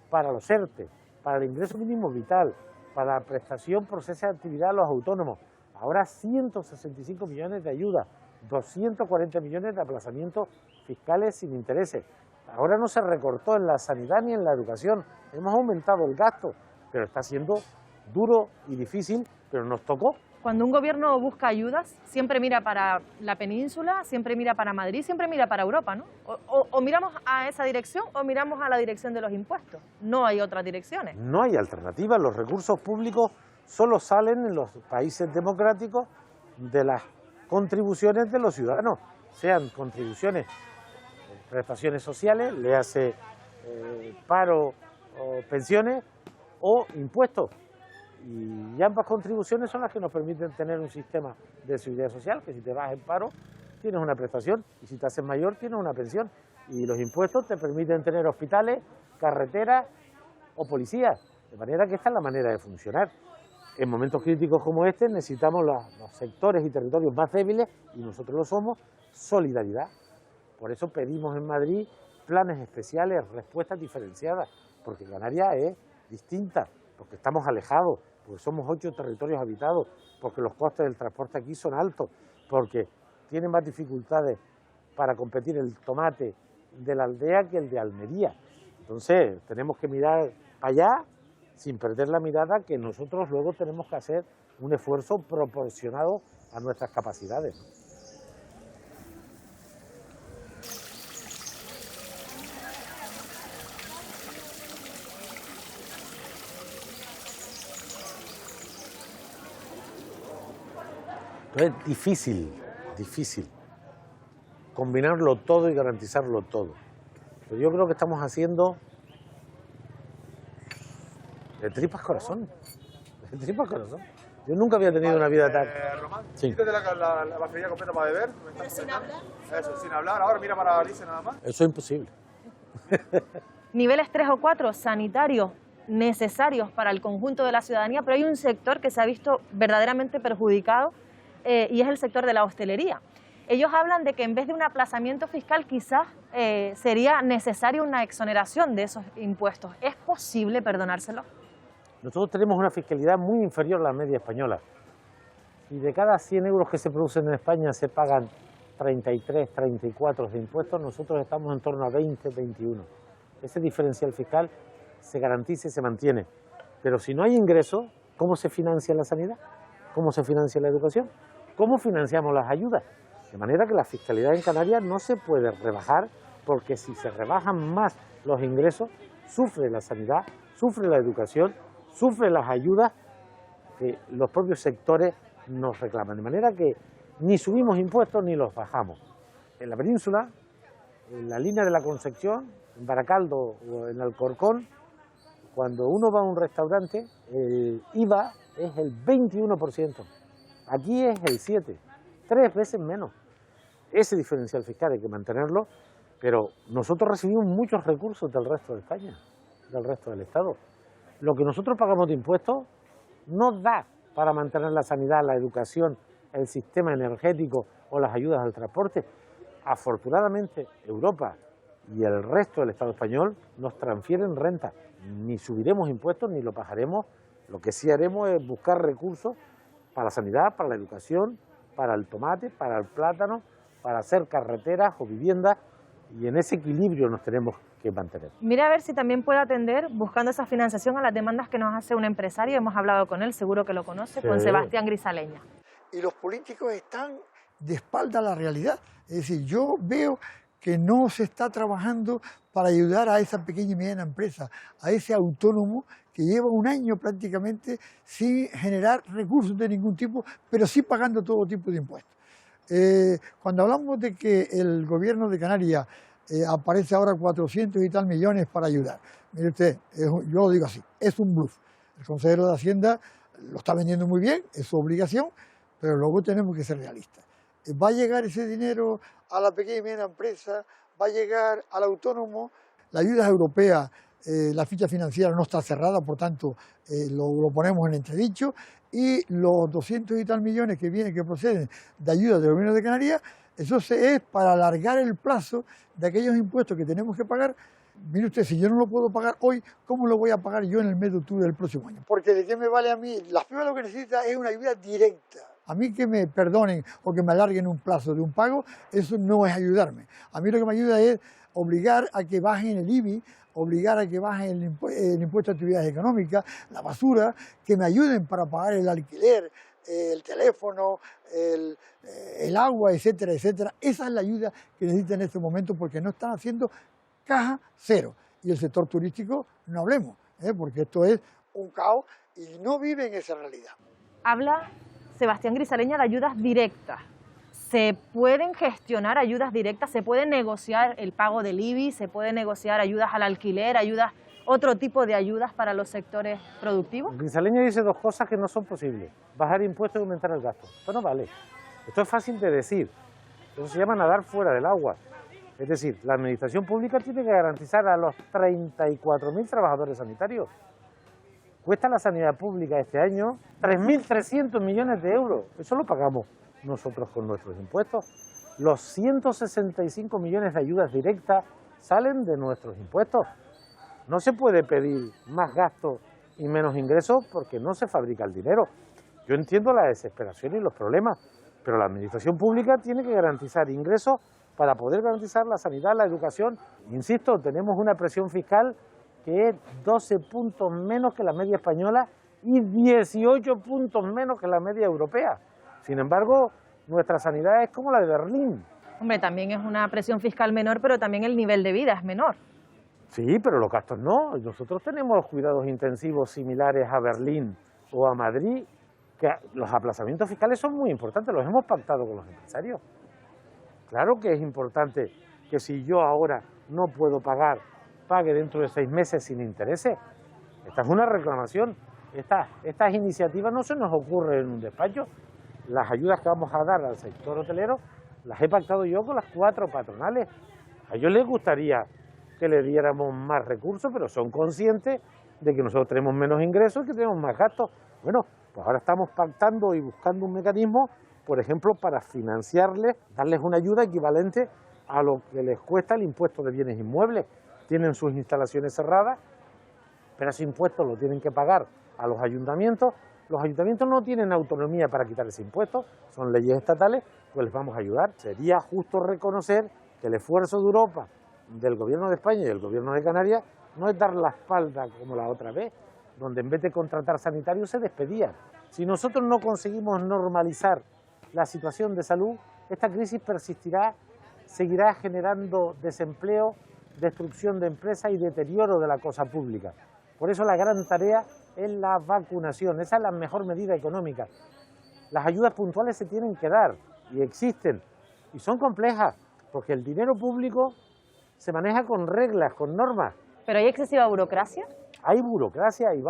Speaker 6: para los ERTE, para el ingreso mínimo vital, para la prestación por cese de actividad a los autónomos. Ahora 165 millones de ayuda, 240 millones de aplazamientos fiscales sin intereses. Ahora no se recortó en la sanidad ni en la educación, hemos aumentado el gasto, pero está siendo duro y difícil, pero nos tocó.
Speaker 2: Cuando un gobierno busca ayudas, siempre mira para la península, siempre mira para Madrid, siempre mira para Europa, ¿no? O miramos a esa dirección o miramos a la dirección de los impuestos. No hay otras direcciones.
Speaker 6: No hay alternativa. Los recursos públicos solo salen en los países democráticos de las contribuciones de los ciudadanos, sean contribuciones, prestaciones sociales, le hace paro o pensiones o impuestos. Y ambas contribuciones son las que nos permiten tener un sistema de seguridad social, que si te vas en paro tienes una prestación y si te haces mayor tienes una pensión. Y los impuestos te permiten tener hospitales, carreteras o policías. De manera que esta es la manera de funcionar. En momentos críticos como este necesitamos los sectores y territorios más débiles, y nosotros lo somos, solidaridad. Por eso pedimos en Madrid planes especiales, respuestas diferenciadas, porque Canarias es distinta, porque estamos alejados, porque somos 8 territorios habitados, porque los costes del transporte aquí son altos, porque tiene más dificultades para competir el tomate de la aldea que el de Almería. Entonces tenemos que mirar para allá sin perder la mirada que nosotros luego tenemos que hacer un esfuerzo proporcionado a nuestras capacidades. Es difícil combinarlo todo y garantizarlo todo. Pero yo creo que estamos haciendo de tripas corazón. De tripas corazón. Yo nunca había tenido una vida tan...
Speaker 7: Román,
Speaker 6: Sí.
Speaker 7: quítate la mascarilla completa para beber. Pero sin hablar. Eso, sin hablar. Ahora mira para Alicia nada más.
Speaker 6: Eso es imposible.
Speaker 2: Niveles 3 o 4 sanitarios necesarios para el conjunto de la ciudadanía, pero hay un sector que se ha visto verdaderamente perjudicado y es el sector de la hostelería. Ellos hablan de que en vez de un aplazamiento fiscal quizás sería necesaria una exoneración de esos impuestos. ¿Es posible perdonárselo?
Speaker 6: Nosotros tenemos una fiscalidad muy inferior a la media española. Y de cada 100 euros que se producen en España se pagan 33, 34 de impuestos, nosotros estamos en torno a 20, 21. Ese diferencial fiscal se garantiza y se mantiene. Pero si no hay ingresos, ¿cómo se financia la sanidad? ¿Cómo se financia la educación? ¿Cómo financiamos las ayudas? De manera que la fiscalidad en Canarias no se puede rebajar, porque si se rebajan más los ingresos, sufre la sanidad, sufre la educación, sufre las ayudas que los propios sectores nos reclaman. De manera que ni subimos impuestos ni los bajamos. En la península, en la línea de la Concepción, en Baracaldo o en Alcorcón, cuando uno va a un restaurante, el IVA es el 21%. Aquí es el 7%, 3 veces menos. Ese diferencial fiscal hay que mantenerlo, pero nosotros recibimos muchos recursos del resto de España, del resto del Estado. Lo que nosotros pagamos de impuestos no da para mantener la sanidad, la educación, el sistema energético o las ayudas al transporte. Afortunadamente, Europa y el resto del Estado español nos transfieren renta. Ni subiremos impuestos ni lo bajaremos. Lo que sí haremos es buscar recursos para la sanidad, para la educación, para el tomate, para el plátano, para hacer carreteras o viviendas, y en ese equilibrio nos tenemos que mantener.
Speaker 2: Mira a ver si también puede atender, buscando esa financiación, a las demandas que nos hace un empresario. Hemos hablado con él, seguro que lo conoce,
Speaker 6: Sí.
Speaker 2: con Sebastián Grisaleña.
Speaker 8: Y los políticos están de espalda a la realidad. Es decir, yo veo que no se está trabajando para ayudar a esa pequeña y mediana empresa, a ese autónomo que lleva un año prácticamente sin generar recursos de ningún tipo, pero sí pagando todo tipo de impuestos. Cuando hablamos de que el gobierno de Canarias aparece ahora 400 y tal millones para ayudar, mire usted, yo lo digo así, es un bluff. El consejero de Hacienda lo está vendiendo muy bien, es su obligación, pero luego tenemos que ser realistas. ¿Va a llegar ese dinero a la pequeña y mediana empresa? ¿Va a llegar al autónomo? La ayuda europea, la ficha financiera no está cerrada, por tanto lo ponemos en entredicho, y los 200 y tal millones que vienen, que proceden de ayuda del gobierno de Canarias, eso es para alargar el plazo de aquellos impuestos que tenemos que pagar. Mire usted, si yo no lo puedo pagar hoy, ¿cómo lo voy a pagar yo en el mes de octubre del próximo año? Porque ¿de qué me vale a mí? Las pymes lo que necesitan es una ayuda directa. A mí que me perdonen o que me alarguen un plazo de un pago, eso no es ayudarme. A mí lo que me ayuda es obligar a que bajen el IBI, obligar a que bajen el impuesto a actividades económicas, la basura, que me ayuden para pagar el alquiler, el teléfono, el agua, etcétera, etcétera. Esa es la ayuda que necesitan en este momento, porque no están haciendo caja cero. Y el sector turístico, no hablemos, porque esto es un caos y no vive en esa realidad.
Speaker 2: Habla Sebastián Grisaleña de ayudas directas. ¿Se pueden gestionar ayudas directas? ¿Se puede negociar el pago del IBI? ¿Se puede negociar ayudas al alquiler, otro tipo de ayudas para los sectores productivos?
Speaker 6: Grisaleña dice dos cosas que no son posibles: bajar impuestos y aumentar el gasto. Esto no vale. Esto es fácil de decir. Eso se llama nadar fuera del agua. Es decir, la administración pública tiene que garantizar a los 34.000 trabajadores sanitarios. Cuesta la sanidad pública este año 3.300 millones de euros. Eso lo pagamos nosotros con nuestros impuestos. Los 165 millones de ayudas directas salen de nuestros impuestos. No se puede pedir más gasto y menos ingresos porque no se fabrica el dinero. Yo entiendo la desesperación y los problemas, pero la administración pública tiene que garantizar ingresos para poder garantizar la sanidad, la educación. Insisto, tenemos una presión fiscal que es 12 puntos menos que la media española y 18 puntos menos que la media europea. Sin embargo, nuestra sanidad es como la de Berlín.
Speaker 2: Hombre, también es una presión fiscal menor, pero también el nivel de vida es menor.
Speaker 6: Sí, pero los gastos no. Nosotros tenemos cuidados intensivos similares a Berlín o a Madrid, que los aplazamientos fiscales son muy importantes, los hemos pactado con los empresarios. Claro que es importante que si yo ahora no puedo pagar, pague dentro de 6 meses sin intereses. Esta es una reclamación. Estas iniciativas no se nos ocurren en un despacho. Las ayudas que vamos a dar al sector hotelero las he pactado yo con las 4 patronales. A ellos les gustaría que le diéramos más recursos, pero son conscientes de que nosotros tenemos menos ingresos y que tenemos más gastos. Bueno, pues ahora estamos pactando y buscando un mecanismo, por ejemplo, para financiarles, darles una ayuda equivalente a lo que les cuesta el impuesto de bienes inmuebles. Tienen sus instalaciones cerradas, pero ese impuesto lo tienen que pagar a los ayuntamientos. Los ayuntamientos no tienen autonomía para quitar ese impuesto, son leyes estatales, pues les vamos a ayudar. Sería justo reconocer que el esfuerzo de Europa, del Gobierno de España y del Gobierno de Canarias, no es dar la espalda como la otra vez, donde en vez de contratar sanitarios se despedían. Si nosotros no conseguimos normalizar la situación de salud, esta crisis persistirá, seguirá generando desempleo, destrucción de empresas y deterioro de la cosa pública. Por eso la gran tarea es la vacunación, esa es la mejor medida económica. Las ayudas puntuales se tienen que dar y existen y son complejas porque el dinero público se maneja con reglas, con normas.
Speaker 2: ¿Pero hay excesiva burocracia?
Speaker 6: Hay burocracia y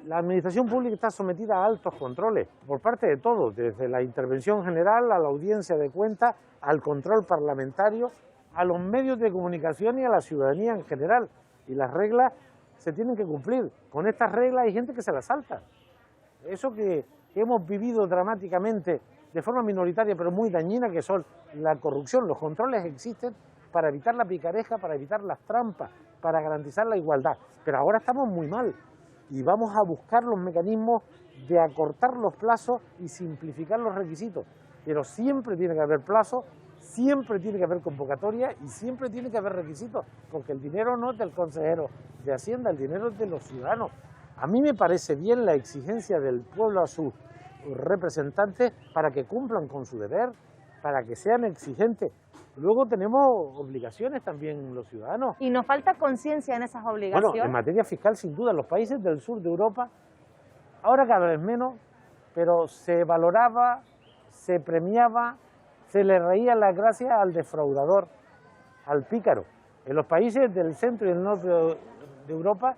Speaker 6: la administración pública está sometida a altos controles por parte de todos, desde la intervención general a la audiencia de cuentas, al control parlamentario, a los medios de comunicación y a la ciudadanía en general. Y las reglas se tienen que cumplir. Con estas reglas hay gente que se las salta. Eso que hemos vivido dramáticamente de forma minoritaria pero muy dañina, que son la corrupción. Los controles existen para evitar la picaresca, para evitar las trampas, para garantizar la igualdad. Pero ahora estamos muy mal y vamos a buscar los mecanismos de acortar los plazos y simplificar los requisitos. Pero siempre tiene que haber plazo, siempre tiene que haber convocatoria y siempre tiene que haber requisitos, porque el dinero no es del consejero de Hacienda, el dinero es de los ciudadanos. A mí me parece bien la exigencia del pueblo a sus representantes para que cumplan con su deber, para que sean exigentes. Luego tenemos obligaciones también los ciudadanos.
Speaker 2: Y nos falta conciencia en esas obligaciones.
Speaker 6: Bueno, en materia fiscal, sin duda, los países del sur de Europa, ahora cada vez menos, pero se valoraba, se premiaba, se le reía la gracia al defraudador, al pícaro. En los países del centro y del norte de Europa,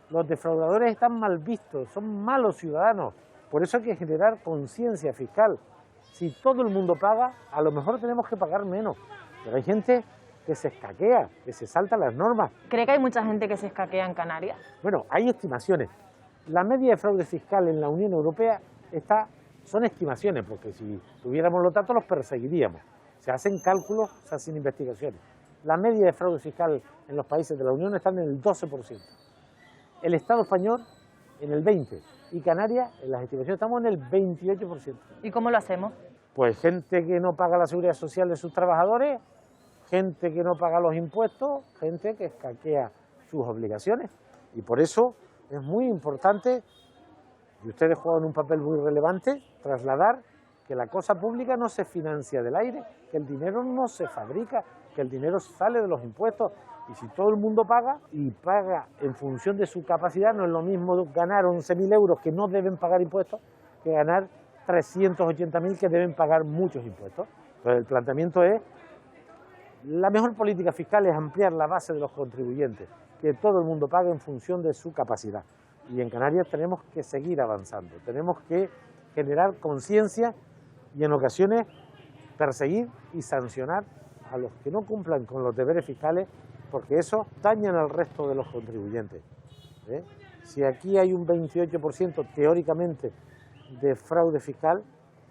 Speaker 6: los defraudadores están mal vistos, son malos ciudadanos. Por eso hay que generar conciencia fiscal. Si todo el mundo paga, a lo mejor tenemos que pagar menos. Pero hay gente que se escaquea, que se salta las normas.
Speaker 2: ¿Cree que hay mucha gente que se escaquea en Canarias?
Speaker 6: Bueno, hay estimaciones. La media de fraude fiscal en la Unión Europea son estimaciones, porque si tuviéramos los datos los perseguiríamos. Se hacen cálculos, se hacen investigaciones. La media de fraude fiscal en los países de la Unión está en el 12%. El Estado español en el 20%. Y Canarias, en las estimaciones, estamos en el 28%.
Speaker 2: ¿Y cómo lo hacemos?
Speaker 6: Pues gente que no paga la seguridad social de sus trabajadores, gente que no paga los impuestos, gente que escaquea sus obligaciones. Y por eso es muy importante, y ustedes juegan un papel muy relevante, trasladar que la cosa pública no se financia del aire, que el dinero no se fabrica, que el dinero sale de los impuestos. Y si todo el mundo paga, y paga en función de su capacidad, no es lo mismo ganar 11.000 euros que no deben pagar impuestos, que ganar 380.000 que deben pagar muchos impuestos. Entonces el planteamiento es, la mejor política fiscal es ampliar la base de los contribuyentes, que todo el mundo pague en función de su capacidad. Y en Canarias tenemos que seguir avanzando, tenemos que generar conciencia y en ocasiones perseguir y sancionar a los que no cumplan con los deberes fiscales, porque eso dañan al resto de los contribuyentes. Si aquí hay un 28% teóricamente de fraude fiscal,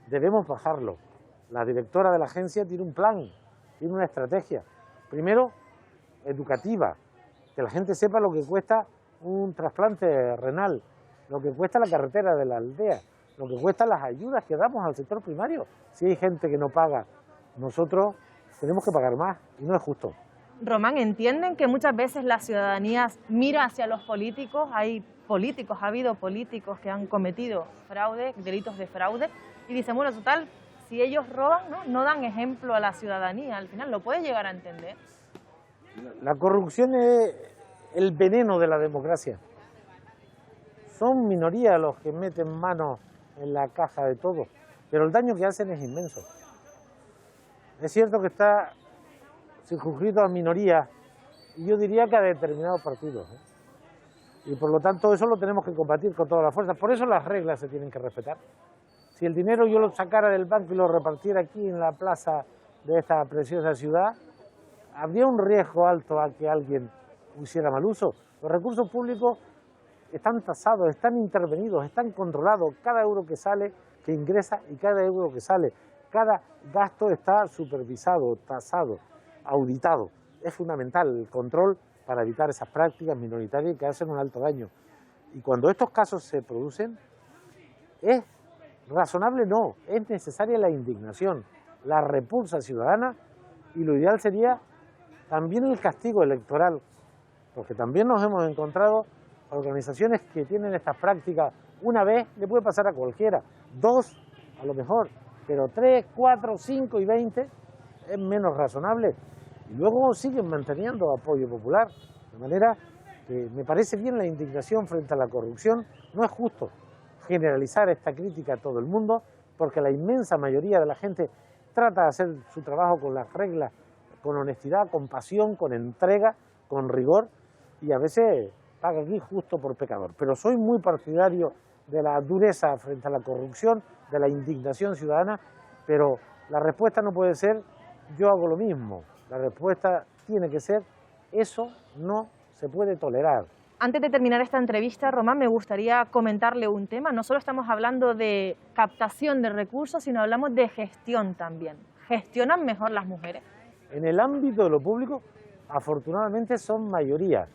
Speaker 6: debemos bajarlo. La directora de la agencia tiene un plan, tiene una estrategia. Primero, educativa, que la gente sepa lo que cuesta un trasplante renal, lo que cuesta la carretera de la aldea, lo que cuestan las ayudas que damos al sector primario. Si hay gente que no paga, nosotros tenemos que pagar más y no es justo.
Speaker 2: Román, ¿entienden que muchas veces la ciudadanía mira hacia los políticos? Ha habido políticos que han cometido fraude, delitos de fraude, y dicen, bueno, total, si ellos roban, no dan ejemplo a la ciudadanía, al final lo puede llegar a entender.
Speaker 6: La corrupción es el veneno de la democracia. Son minorías los que meten mano en la caja de todo, pero el daño que hacen es inmenso. Es cierto que está circunscrito a minorías, y yo diría que a determinados partidos. Y por lo tanto eso lo tenemos que combatir con todas las fuerzas. Por eso las reglas se tienen que respetar. Si el dinero yo lo sacara del banco y lo repartiera aquí en la plaza de esta preciosa ciudad, habría un riesgo alto a que alguien hiciera mal uso. Los recursos públicos están tasados, están intervenidos, están controlados. Cada euro que sale, que ingresa, y cada euro que sale, cada gasto está supervisado, tasado, auditado. Es fundamental el control para evitar esas prácticas minoritarias que hacen un alto daño. Y cuando estos casos se producen, ¿es razonable? No, es necesaria la indignación, la repulsa ciudadana, y lo ideal sería también el castigo electoral, porque también nos hemos encontrado organizaciones que tienen estas prácticas. Una vez le puede pasar a cualquiera, dos a lo mejor, pero 3, 4, 5 y 20 es menos razonable. Y luego siguen manteniendo apoyo popular, de manera que me parece bien la indignación frente a la corrupción. No es justo generalizar esta crítica a todo el mundo, porque la inmensa mayoría de la gente trata de hacer su trabajo con las reglas, con honestidad, con pasión, con entrega, con rigor, y a veces paga aquí justo por pecador. Pero soy muy partidario de la dureza frente a la corrupción, de la indignación ciudadana, pero la respuesta no puede ser yo hago lo mismo. La respuesta tiene que ser eso no se puede tolerar.
Speaker 2: Antes de terminar esta entrevista, Román, me gustaría comentarle un tema. No solo estamos hablando de captación de recursos, sino hablamos de gestión también. ¿Gestionan mejor las mujeres?
Speaker 6: En el ámbito de lo público, afortunadamente son mayoría.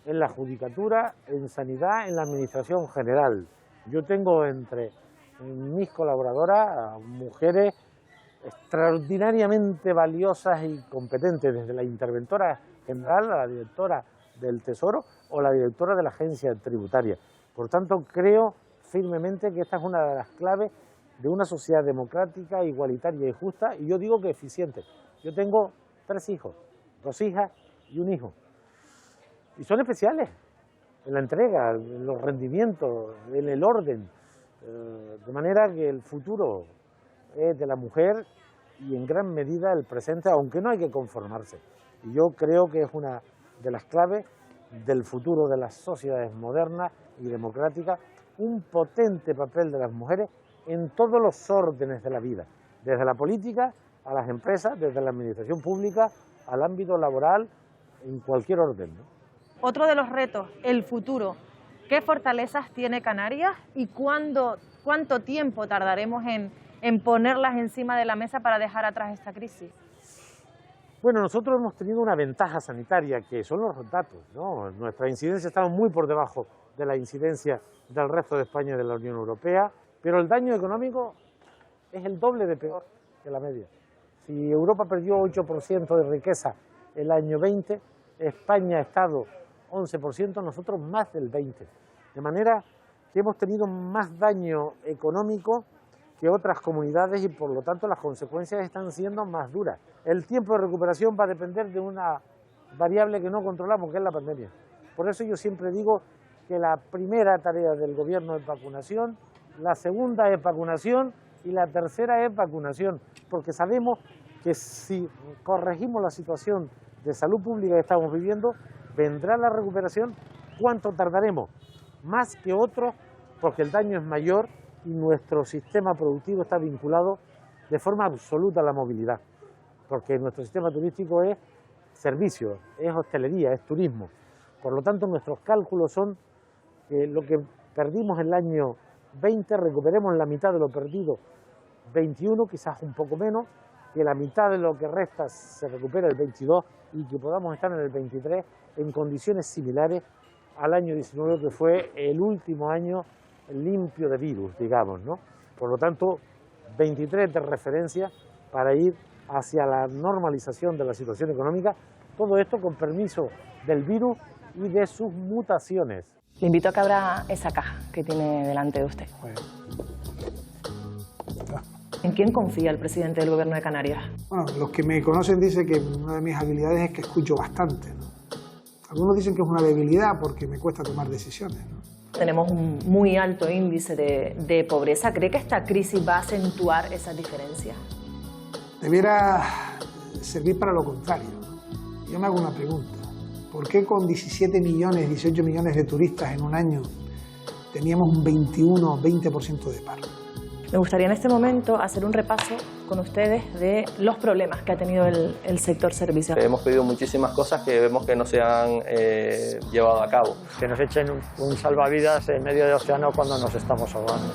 Speaker 6: En la judicatura, en sanidad, en la administración general. Yo tengo entre mis colaboradoras mujeres extraordinariamente valiosas y competentes, desde la interventora general a la directora del Tesoro o la directora de la agencia tributaria. Por tanto, creo firmemente que esta es una de las claves de una sociedad democrática, igualitaria y justa, y yo digo que eficiente. Yo tengo 3 hijos, 2 hijas y un hijo. Y son especiales en la entrega, en los rendimientos, en el orden. De manera que el futuro es de la mujer y en gran medida el presente, aunque no hay que conformarse. Y yo creo que es una de las claves del futuro de las sociedades modernas y democráticas, un potente papel de las mujeres en todos los órdenes de la vida, desde la política a las empresas, desde la administración pública al ámbito laboral, en cualquier orden, ¿no?
Speaker 2: Otro de los retos, el futuro. ¿Qué fortalezas tiene Canarias y cuánto tiempo tardaremos en ponerlas encima de la mesa para dejar atrás esta crisis?
Speaker 6: Bueno, nosotros hemos tenido una ventaja sanitaria, que son los datos, ¿no? Nuestra incidencia está muy por debajo de la incidencia del resto de España y de la Unión Europea, pero el daño económico es el doble de peor que la media. Si Europa perdió 8% de riqueza el año 20, España ha estado 11%, nosotros más del 20%. De manera que hemos tenido más daño económico que otras comunidades y por lo tanto las consecuencias están siendo más duras. El tiempo de recuperación va a depender de una variable que no controlamos, que es la pandemia. Por eso yo siempre digo que la primera tarea del gobierno es vacunación, la segunda es vacunación y la tercera es vacunación, porque sabemos que si corregimos la situación de salud pública que estamos viviendo, vendrá la recuperación. ¿Cuánto tardaremos? Más que otros, porque el daño es mayor y nuestro sistema productivo está vinculado de forma absoluta a la movilidad, porque nuestro sistema turístico es servicio, es hostelería, es turismo. Por lo tanto, nuestros cálculos son que lo que perdimos en el año 20, recuperemos la mitad de lo perdido 21, quizás un poco menos, que la mitad de lo que resta se recupere el 22 y que podamos estar en el 23 en condiciones similares al año 19, que fue el último año limpio de virus, digamos, ¿no? Por lo tanto, 23 de referencia para ir hacia la normalización de la situación económica, todo esto con permiso del virus y de sus mutaciones.
Speaker 9: Le invito a que abra esa caja que tiene delante de usted. ¿En quién confía el presidente del Gobierno de Canarias?
Speaker 10: Bueno, los que me conocen dicen que una de mis habilidades es que escucho bastante, ¿no? Algunos dicen que es una debilidad porque me cuesta tomar decisiones, ¿no?
Speaker 2: Tenemos un muy alto índice de pobreza. ¿Cree que esta crisis va a acentuar esas diferencias?
Speaker 10: Debiera servir para lo contrario, ¿no? Yo me hago una pregunta. ¿Por qué con 17 millones, 18 millones de turistas en un año teníamos un 21 o 20% de paro?
Speaker 2: Me gustaría en este momento hacer un repaso con ustedes de los problemas que ha tenido el sector servicios.
Speaker 11: Hemos pedido muchísimas cosas que vemos que no se han llevado a cabo.
Speaker 12: Que nos echen un salvavidas en medio del océano cuando nos estamos ahogando.